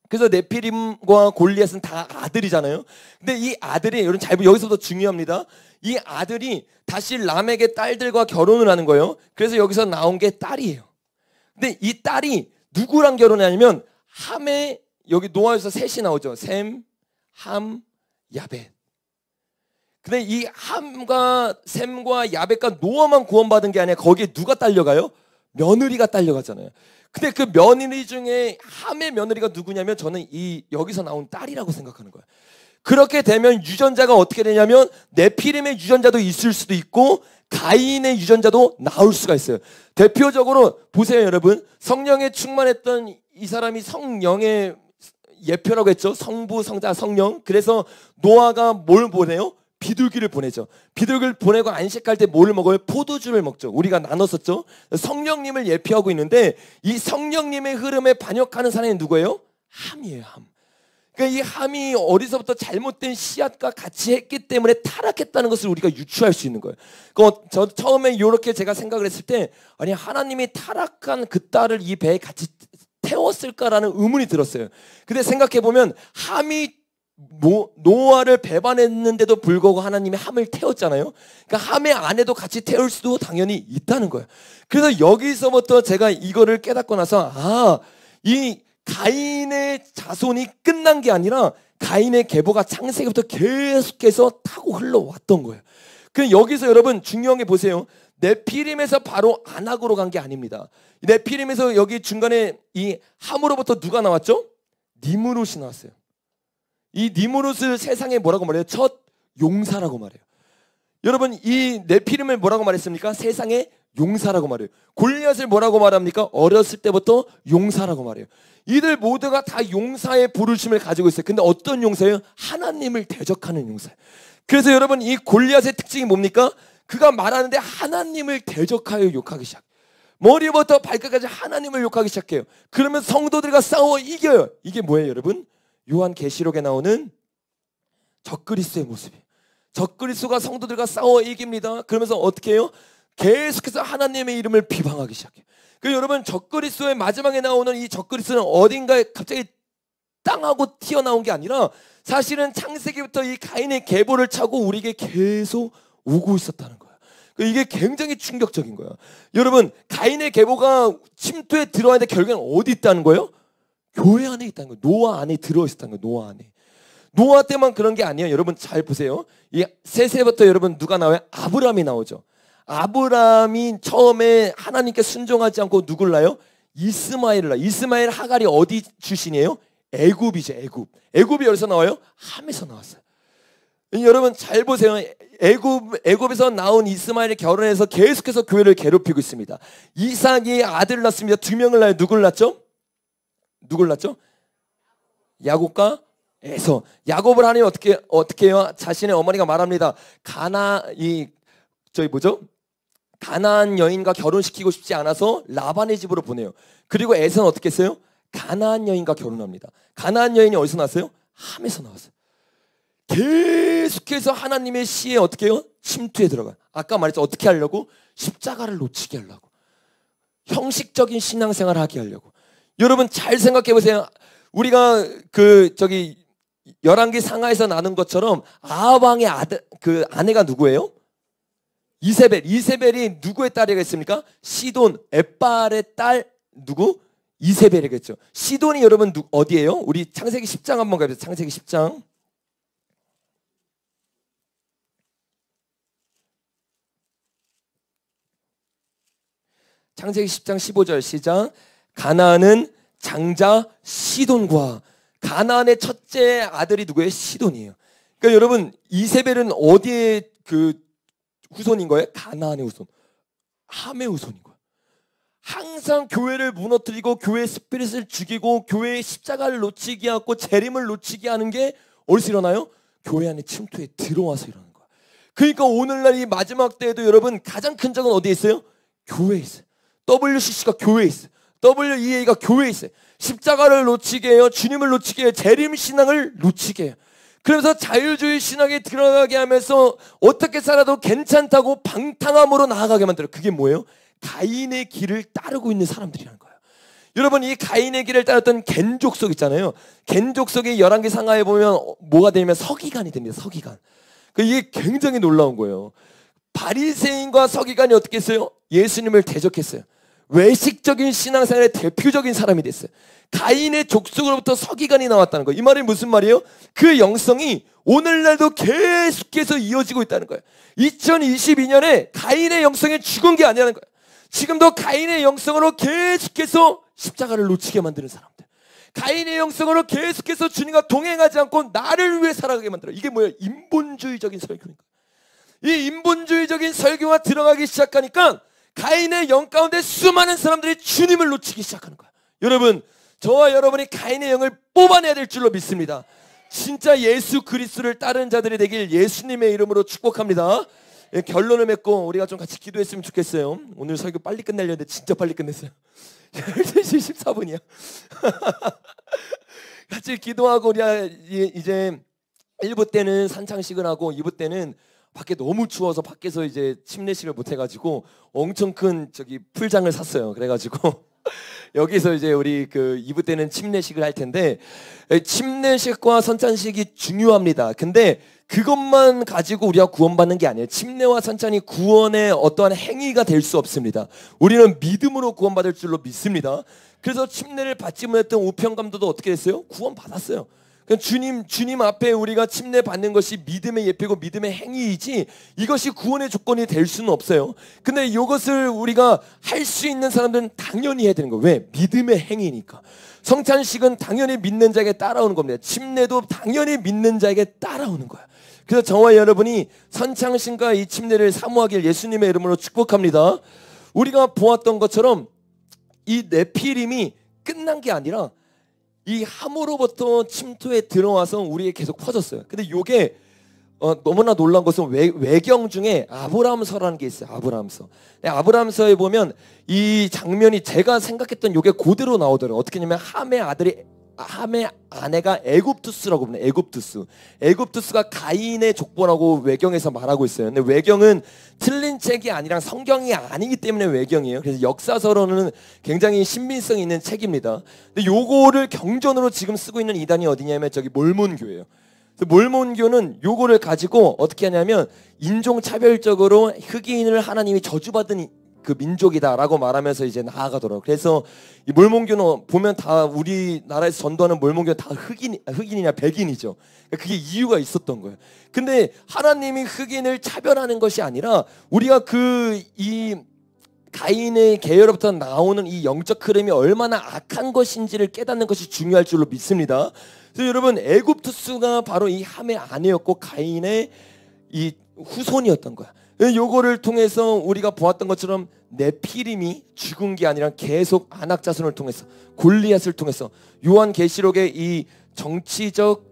그래서 네피림과 골리앗은 다 아들이잖아요. 근데 이 아들이 여러분 잘 여기서부터 중요합니다. 이 아들이 다시 람եկ의 딸들과 결혼을 하는 거예요. 그래서 여기서 나온 게 딸이에요. 근데 이 딸이 누구랑 결혼하냐면 함의 여기 노아에서 셋이 나오죠. 셈, 함, 야벳. 근데 이 함과 셈과 야벳과 노아만 구원받은 게 아니라 거기에 누가 딸려가요? 며느리가 딸려가잖아요. 근데 그 며느리 중에 함의 며느리가 누구냐면 저는 이 여기서 나온 딸이라고 생각하는 거예요. 그렇게 되면 유전자가 어떻게 되냐면 네피림의 유전자도 있을 수도 있고 가인의 유전자도 나올 수가 있어요. 대표적으로 보세요, 여러분. 성령에 충만했던 이 사람이 성령의 예표라고 했죠. 성부, 성자, 성령. 그래서 노아가 뭘 보내요? 비둘기를 보내죠. 비둘기를 보내고 안식할 때 뭘 먹어요? 포도주를 먹죠. 우리가 나눴었죠. 성령님을 예표하고 있는데 이 성령님의 흐름에 반역하는 사람이 누구예요? 함이에요. 함. 그러니까 이 함이 어디서부터 잘못된 씨앗과 같이 했기 때문에 타락했다는 것을 우리가 유추할 수 있는 거예요. 저 처음에 이렇게 제가 생각을 했을 때 아니 하나님이 타락한 그 딸을 이 배에 같이 태웠을까라는 의문이 들었어요. 근데 생각해 보면 함이 노아를 배반했는데도 불구하고 하나님이 함을 태웠잖아요. 그러니까 함의 안에도 같이 태울 수도 당연히 있다는 거예요. 그래서 여기서부터 제가 이거를 깨닫고 나서 이 가인의 자손이 끝난 게 아니라 가인의 계보가 창세기부터 계속해서 타고 흘러왔던 거예요. 그럼 여기서 여러분 중요한 게 보세요. 네피림에서 바로 아낙으로 간 게 아닙니다. 네피림에서 여기 중간에 이 함으로부터 누가 나왔죠? 니므롯이 나왔어요. 이 니므롯을 세상에 뭐라고 말해요? 첫 용사라고 말해요. 여러분 이 네피림을 뭐라고 말했습니까? 세상의 용사라고 말해요. 골리앗을 뭐라고 말합니까? 어렸을 때부터 용사라고 말해요. 이들 모두가 다 용사의 부르심을 가지고 있어요. 근데 어떤 용사예요? 하나님을 대적하는 용사예요. 그래서 여러분 이 골리앗의 특징이 뭡니까? 그가 말하는데 하나님을 대적하여 욕하기 시작해요. 머리부터 발끝까지 하나님을 욕하기 시작해요. 그러면 성도들과 싸워 이겨요. 이게 뭐예요, 여러분? 요한계시록에 나오는 적그리스도의 모습이에요. 적그리스도가 성도들과 싸워 이깁니다. 그러면서 어떻게 해요? 계속해서 하나님의 이름을 비방하기 시작해요. 그 여러분 적그리스도의 마지막에 나오는 이 적그리스도는 어딘가에 갑자기 땅하고 튀어나온 게 아니라 사실은 창세기부터 이 가인의 계보를 차고 우리에게 계속 오고 있었다는 거예요. 이게 굉장히 충격적인 거예요. 여러분 가인의 계보가 침투에 들어와야 될 결국에는 어디 있다는 거예요? 교회 안에 있다는 거예요. 노아 안에 들어있었다는 거예요. 노아 안에. 노아 때만 그런 게 아니에요. 여러분 잘 보세요. 이 셋에부터 여러분 누가 나와요? 아브라함이 나오죠. 아브라함이 처음에 하나님께 순종하지 않고 누굴 낳아요? 이스마엘을 낳아요. 이스마엘 하갈이 어디 출신이에요? 애굽이죠. 애굽. 애굽이 어디서 나와요? 함에서 나왔어요. 여러분 잘 보세요. 애굽에서 나온 이스마엘이 결혼해서 계속해서 교회를 괴롭히고 있습니다. 이삭이 아들을 낳습니다. 2명을 낳아요. 누굴 낳죠? 누굴 낳죠? 야곱과 에서. 야곱을 하나님 어떻게 해요? 자신의 어머니가 말합니다. 가나안 여인과 결혼시키고 싶지 않아서 라반의 집으로 보내요. 그리고 에서는 어떻게 했어요? 가나안 여인과 결혼합니다. 가나안 여인이 어디서 나왔어요? 함에서 나왔어요. 계속해서 하나님의 시에 어떻게 해요? 침투에 들어가. 아까 말했죠. 어떻게 하려고? 십자가를 놓치게 하려고. 형식적인 신앙생활을 하게 하려고. 여러분 잘 생각해 보세요. 우리가 열왕기 상하에서 나눈 것처럼 아합 왕의 아들, 그 아내가 누구예요? 이세벨. 이세벨이 누구의 딸이겠습니까? 시돈, 엣발의 딸 누구? 이세벨이겠죠. 시돈이 여러분 어디예요? 우리 창세기 10장 한번 가보세요. 창세기 10장. 창세기 10장 15절 시작. 가나안은 장자 시돈과, 가나안의 첫째 아들이 누구예요? 시돈이에요. 그러니까 여러분 이세벨은 어디의 그 후손인 거예요? 가나안의 후손, 함의 후손인 거예요. 항상 교회를 무너뜨리고 교회의 스피릿을 죽이고 교회의 십자가를 놓치게 하고 재림을 놓치게 하는 게 어디서 일어나요? 교회 안에 침투에 들어와서 일어나는 거예요. 그러니까 오늘날 이 마지막 때에도 여러분 가장 큰 적은 어디에 있어요? 교회에 있어요. WCC가 교회에 있어요. WEA가 교회에 있어요. 십자가를 놓치게 해요. 주님을 놓치게 해요. 재림 신앙을 놓치게 해요. 그래서 자유주의 신앙에 들어가게 하면서 어떻게 살아도 괜찮다고 방탕함으로 나아가게 만들어요. 그게 뭐예요? 가인의 길을 따르고 있는 사람들이라는 거예요. 여러분 이 가인의 길을 따랐던 겐 족속 있잖아요. 겐 족속이 열왕기 상하에 보면 뭐가 되냐면 서기관이 됩니다. 서기관. 이게 굉장히 놀라운 거예요. 바리새인과 서기관이 어떻게 했어요? 예수님을 대적했어요. 외식적인 신앙생활의 대표적인 사람이 됐어요. 가인의 족속으로부터 서기관이 나왔다는 거예요. 이 말이 무슨 말이에요? 그 영성이 오늘날도 계속해서 이어지고 있다는 거예요. 2022년에 가인의 영성이 죽은 게 아니라는 거예요. 지금도 가인의 영성으로 계속해서 십자가를 놓치게 만드는 사람들, 가인의 영성으로 계속해서 주님과 동행하지 않고 나를 위해 살아가게 만들어요. 이게 뭐예요? 인본주의적인 설교니까. 이 인본주의적인 설교가 들어가기 시작하니까 가인의 영 가운데 수많은 사람들이 주님을 놓치기 시작하는 거예요. 여러분 저와 여러분이 가인의 영을 뽑아내야 될 줄로 믿습니다. 진짜 예수 그리스도를 따르는 자들이 되길 예수님의 이름으로 축복합니다. 결론을 맺고 우리가 좀 같이 기도했으면 좋겠어요. 오늘 설교 빨리 끝내려 했는데 진짜 빨리 끝냈어요. 12시 14분이야 같이 기도하고 우리가 이제 1부 때는 산창식을 하고 2부 때는 밖에 너무 추워서 밖에서 이제 침례식을 못 해가지고 엄청 큰 풀장을 샀어요. 그래가지고 여기서 이제 우리 2부 때는 침례식을 할 텐데, 침례식과 선찬식이 중요합니다. 근데 그것만 가지고 우리가 구원받는 게 아니에요. 침례와 선찬이 구원의 어떠한 행위가 될 수 없습니다. 우리는 믿음으로 구원받을 줄로 믿습니다. 그래서 침례를 받지 못했던 우편감도도 어떻게 됐어요? 구원받았어요. 주님 앞에 우리가 침례 받는 것이 믿음의 예표고 믿음의 행위이지 이것이 구원의 조건이 될 수는 없어요. 근데 이것을 우리가 할 수 있는 사람들은 당연히 해야 되는 거예요. 왜? 믿음의 행위니까. 성찬식은 당연히 믿는 자에게 따라오는 겁니다. 침례도 당연히 믿는 자에게 따라오는 거예요. 그래서 저와 여러분이 선창식과 이 침례를 사모하길 예수님의 이름으로 축복합니다. 우리가 보았던 것처럼 이 네피림이 끝난 게 아니라 이 함으로부터 침투에 들어와서 우리에게 계속 퍼졌어요. 근데 이게 너무나 놀라운 것은 외경 중에 아브라함서라는 게 있어요. 아브라함서. 아브라함서에 보면 이 장면이 제가 생각했던 이게 그대로 나오더라고요. 어떻게 하냐면 함의 아내가 에굽투스라고 부르는 에굽투스. 에굽투스가 가인의 족보라고 외경에서 말하고 있어요. 근데 외경은 틀린 책이 아니라 성경이 아니기 때문에 외경이에요. 그래서 역사서로는 굉장히 신빙성이 있는 책입니다. 근데 요거를 경전으로 지금 쓰고 있는 이단이 어디냐면 몰몬교예요. 몰몬교는 요거를 가지고 어떻게 하냐면 인종차별적으로 흑인을 하나님이 저주받은 그 민족이다라고 말하면서 이제 나아가더라고요. 그래서 이 몰몬교는 보면 다 우리나라에서 전도하는 몰몬교는 다 흑인이냐 백인이죠. 그게 이유가 있었던 거예요. 근데 하나님이 흑인을 차별하는 것이 아니라 우리가 이 가인의 계열로부터 나오는 이 영적 흐름이 얼마나 악한 것인지를 깨닫는 것이 중요할 줄로 믿습니다. 그래서 여러분 에굽투스가 바로 이 함의 아내였고 가인의 이 후손이었던 거야. 요거를 통해서 우리가 보았던 것처럼 네피림이 죽은 게 아니라 계속 안악자손을 통해서 골리앗을 통해서 요한계시록의 이 정치적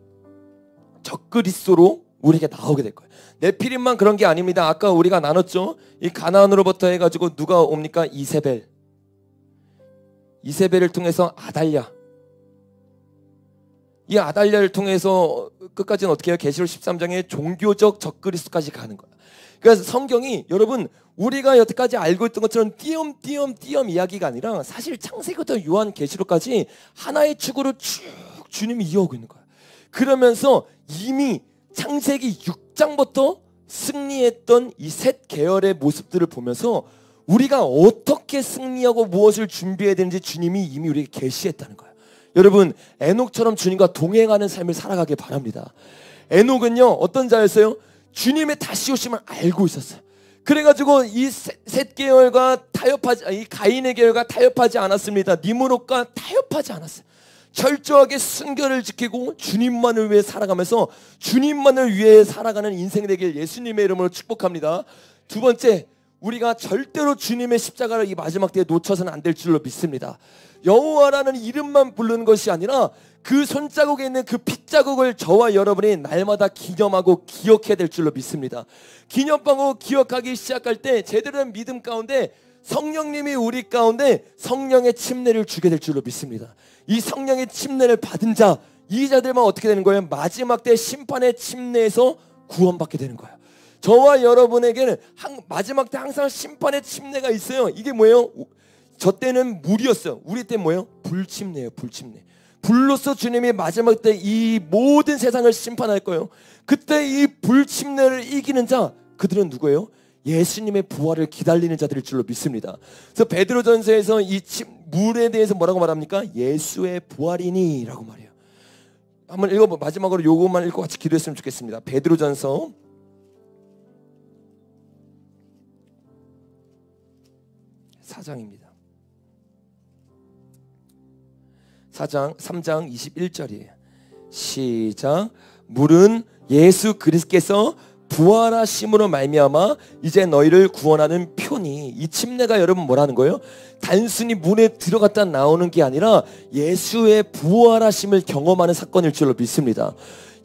적그리스도로 우리에게 나오게 될 거예요. 네피림만 그런 게 아닙니다. 아까 우리가 나눴죠. 이 가나안으로부터 해가지고 누가 옵니까? 이세벨을 통해서 아달랴, 이 아달랴를 통해서 끝까지는 어떻게 해요? 계시록 13장에 종교적 적그리스도까지 가는 거야. 그래서 성경이 여러분 우리가 여태까지 알고 있던 것처럼 띄엄띄엄 이야기가 아니라 사실 창세기부터 요한계시록까지 하나의 축으로 쭉 주님이 이어오고 있는 거야. 그러면서 이미 창세기 6장부터 승리했던 이 셋 계열의 모습들을 보면서 우리가 어떻게 승리하고 무엇을 준비해야 되는지 주님이 이미 우리에게 계시했다는 거예요. 여러분 에녹처럼 주님과 동행하는 삶을 살아가길 바랍니다. 에녹은요 어떤 자였어요? 주님의 다시 오심을 알고 있었어요. 그래가지고 이 셋 계열과 이 가인의 계열과 타협하지 않았습니다. 니므롯과 타협하지 않았어요. 철저하게 순결을 지키고 주님만을 위해 살아가면서 주님만을 위해 살아가는 인생 되길 예수님의 이름으로 축복합니다. 두 번째, 우리가 절대로 주님의 십자가를 이 마지막 때에 놓쳐서는 안 될 줄로 믿습니다. 여호와라는 이름만 부르는 것이 아니라 그 손자국에 있는 그 핏자국을 저와 여러분이 날마다 기념하고 기억해야 될 줄로 믿습니다. 기념하고 기억하기 시작할 때 제대로 된 믿음 가운데 성령님이 우리 가운데 성령의 침례를 주게 될 줄로 믿습니다. 이 성령의 침례를 받은 자, 이 자들만 어떻게 되는 거예요? 마지막 때 심판의 침례에서 구원받게 되는 거예요. 저와 여러분에게는 마지막 때 항상 심판의 침례가 있어요. 이게 뭐예요? 저 때는 물이었어요. 우리 때 뭐예요? 불침례예요. 불침례. 불로서 주님이 마지막 때 이 모든 세상을 심판할 거예요. 그때 이 불침례를 이기는 자, 그들은 누구예요? 예수님의 부활을 기다리는 자들일 줄로 믿습니다. 그래서 베드로전서에서 이 물에 대해서 뭐라고 말합니까? 예수의 부활이니 라고 말해요. 한번 읽어봐. 마지막으로 요것만 읽고 같이 기도했으면 좋겠습니다. 베드로전서 4장입니다. 3장 21절이에요. 시작. 물은 예수 그리스도께서 부활하심으로 말미암아 이제 너희를 구원하는 표니. 이 침례가 여러분 뭐라는 거예요? 단순히 물에 들어갔다 나오는 게 아니라 예수의 부활하심을 경험하는 사건일 줄로 믿습니다.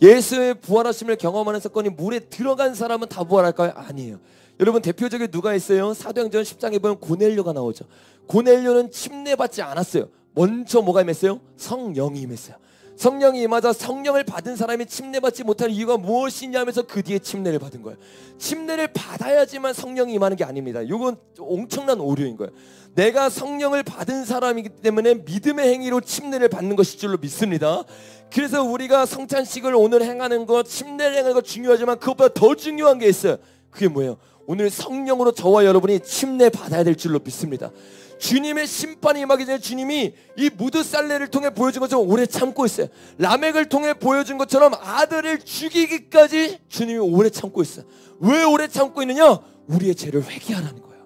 예수의 부활하심을 경험하는 사건이 물에 들어간 사람은 다 부활할까요? 아니에요. 여러분 대표적인 누가 있어요? 사도행전 10장에 보면 고넬료가 나오죠. 고넬료는 침례받지 않았어요. 먼저 뭐가 임했어요? 성령이 임했어요. 성령이 임하자 성령을 받은 사람이 침례받지 못할 이유가 무엇이냐 하면서 그 뒤에 침례를 받은 거예요. 침례를 받아야지만 성령이 임하는 게 아닙니다. 이건 엄청난 오류인 거예요. 내가 성령을 받은 사람이기 때문에 믿음의 행위로 침례를 받는 것일 줄로 믿습니다. 그래서 우리가 성찬식을 오늘 행하는 것, 침례를 행하는 것 중요하지만 그것보다 더 중요한 게 있어요. 그게 뭐예요? 오늘 성령으로 저와 여러분이 침례 받아야 될 줄로 믿습니다. 주님의 심판이 임하기 전에 주님이 이 무드살레를 통해 보여준 것처럼 오래 참고 있어요. 라멕을 통해 보여준 것처럼 아들을 죽이기까지 주님이 오래 참고 있어요. 왜 오래 참고 있느냐? 우리의 죄를 회개하라는 거예요.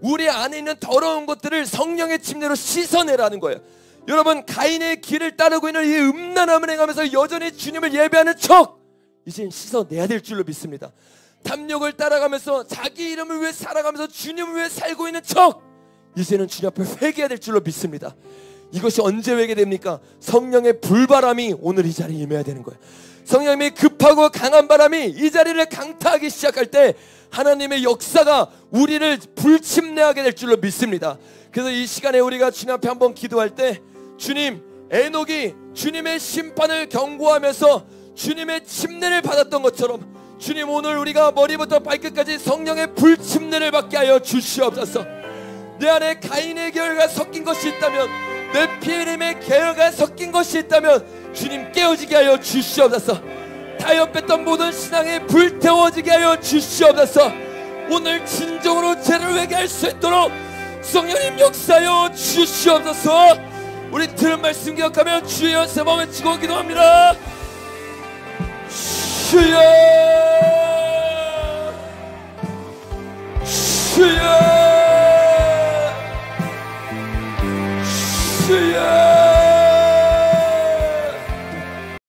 우리 안에 있는 더러운 것들을 성령의 침례로 씻어내라는 거예요. 여러분 가인의 길을 따르고 있는 이 음란함을 행하면서 여전히 주님을 예배하는 척 이제 씻어내야 될 줄로 믿습니다. 탐욕을 따라가면서 자기 이름을 위해 살아가면서 주님을 위해 살고 있는 척 이제는 주님 앞에 회개해야 될 줄로 믿습니다. 이것이 언제 회개됩니까? 성령의 불바람이 오늘 이 자리에 임해야 되는 거예요. 성령님이 급하고 강한 바람이 이 자리를 강타하기 시작할 때 하나님의 역사가 우리를 불침례하게 될 줄로 믿습니다. 그래서 이 시간에 우리가 주님 앞에 한번 기도할 때 주님, 에녹이 주님의 심판을 경고하면서 주님의 침례를 받았던 것처럼 주님 오늘 우리가 머리부터 발끝까지 성령의 불침례를 받게 하여 주시옵소서. 내 안에 가인의 계열과 섞인 것이 있다면 내 피에림의 계열과 섞인 것이 있다면 주님 깨어지게 하여 주시옵소서. 타협했던 모든 신앙에 불태워지게 하여 주시옵소서. 오늘 진정으로 죄를 회개할 수 있도록 성령님 역사하여 주시옵소서. 우리 들은 말씀 기억하며 주여 세 번 외치고 기도합니다. 주여 주여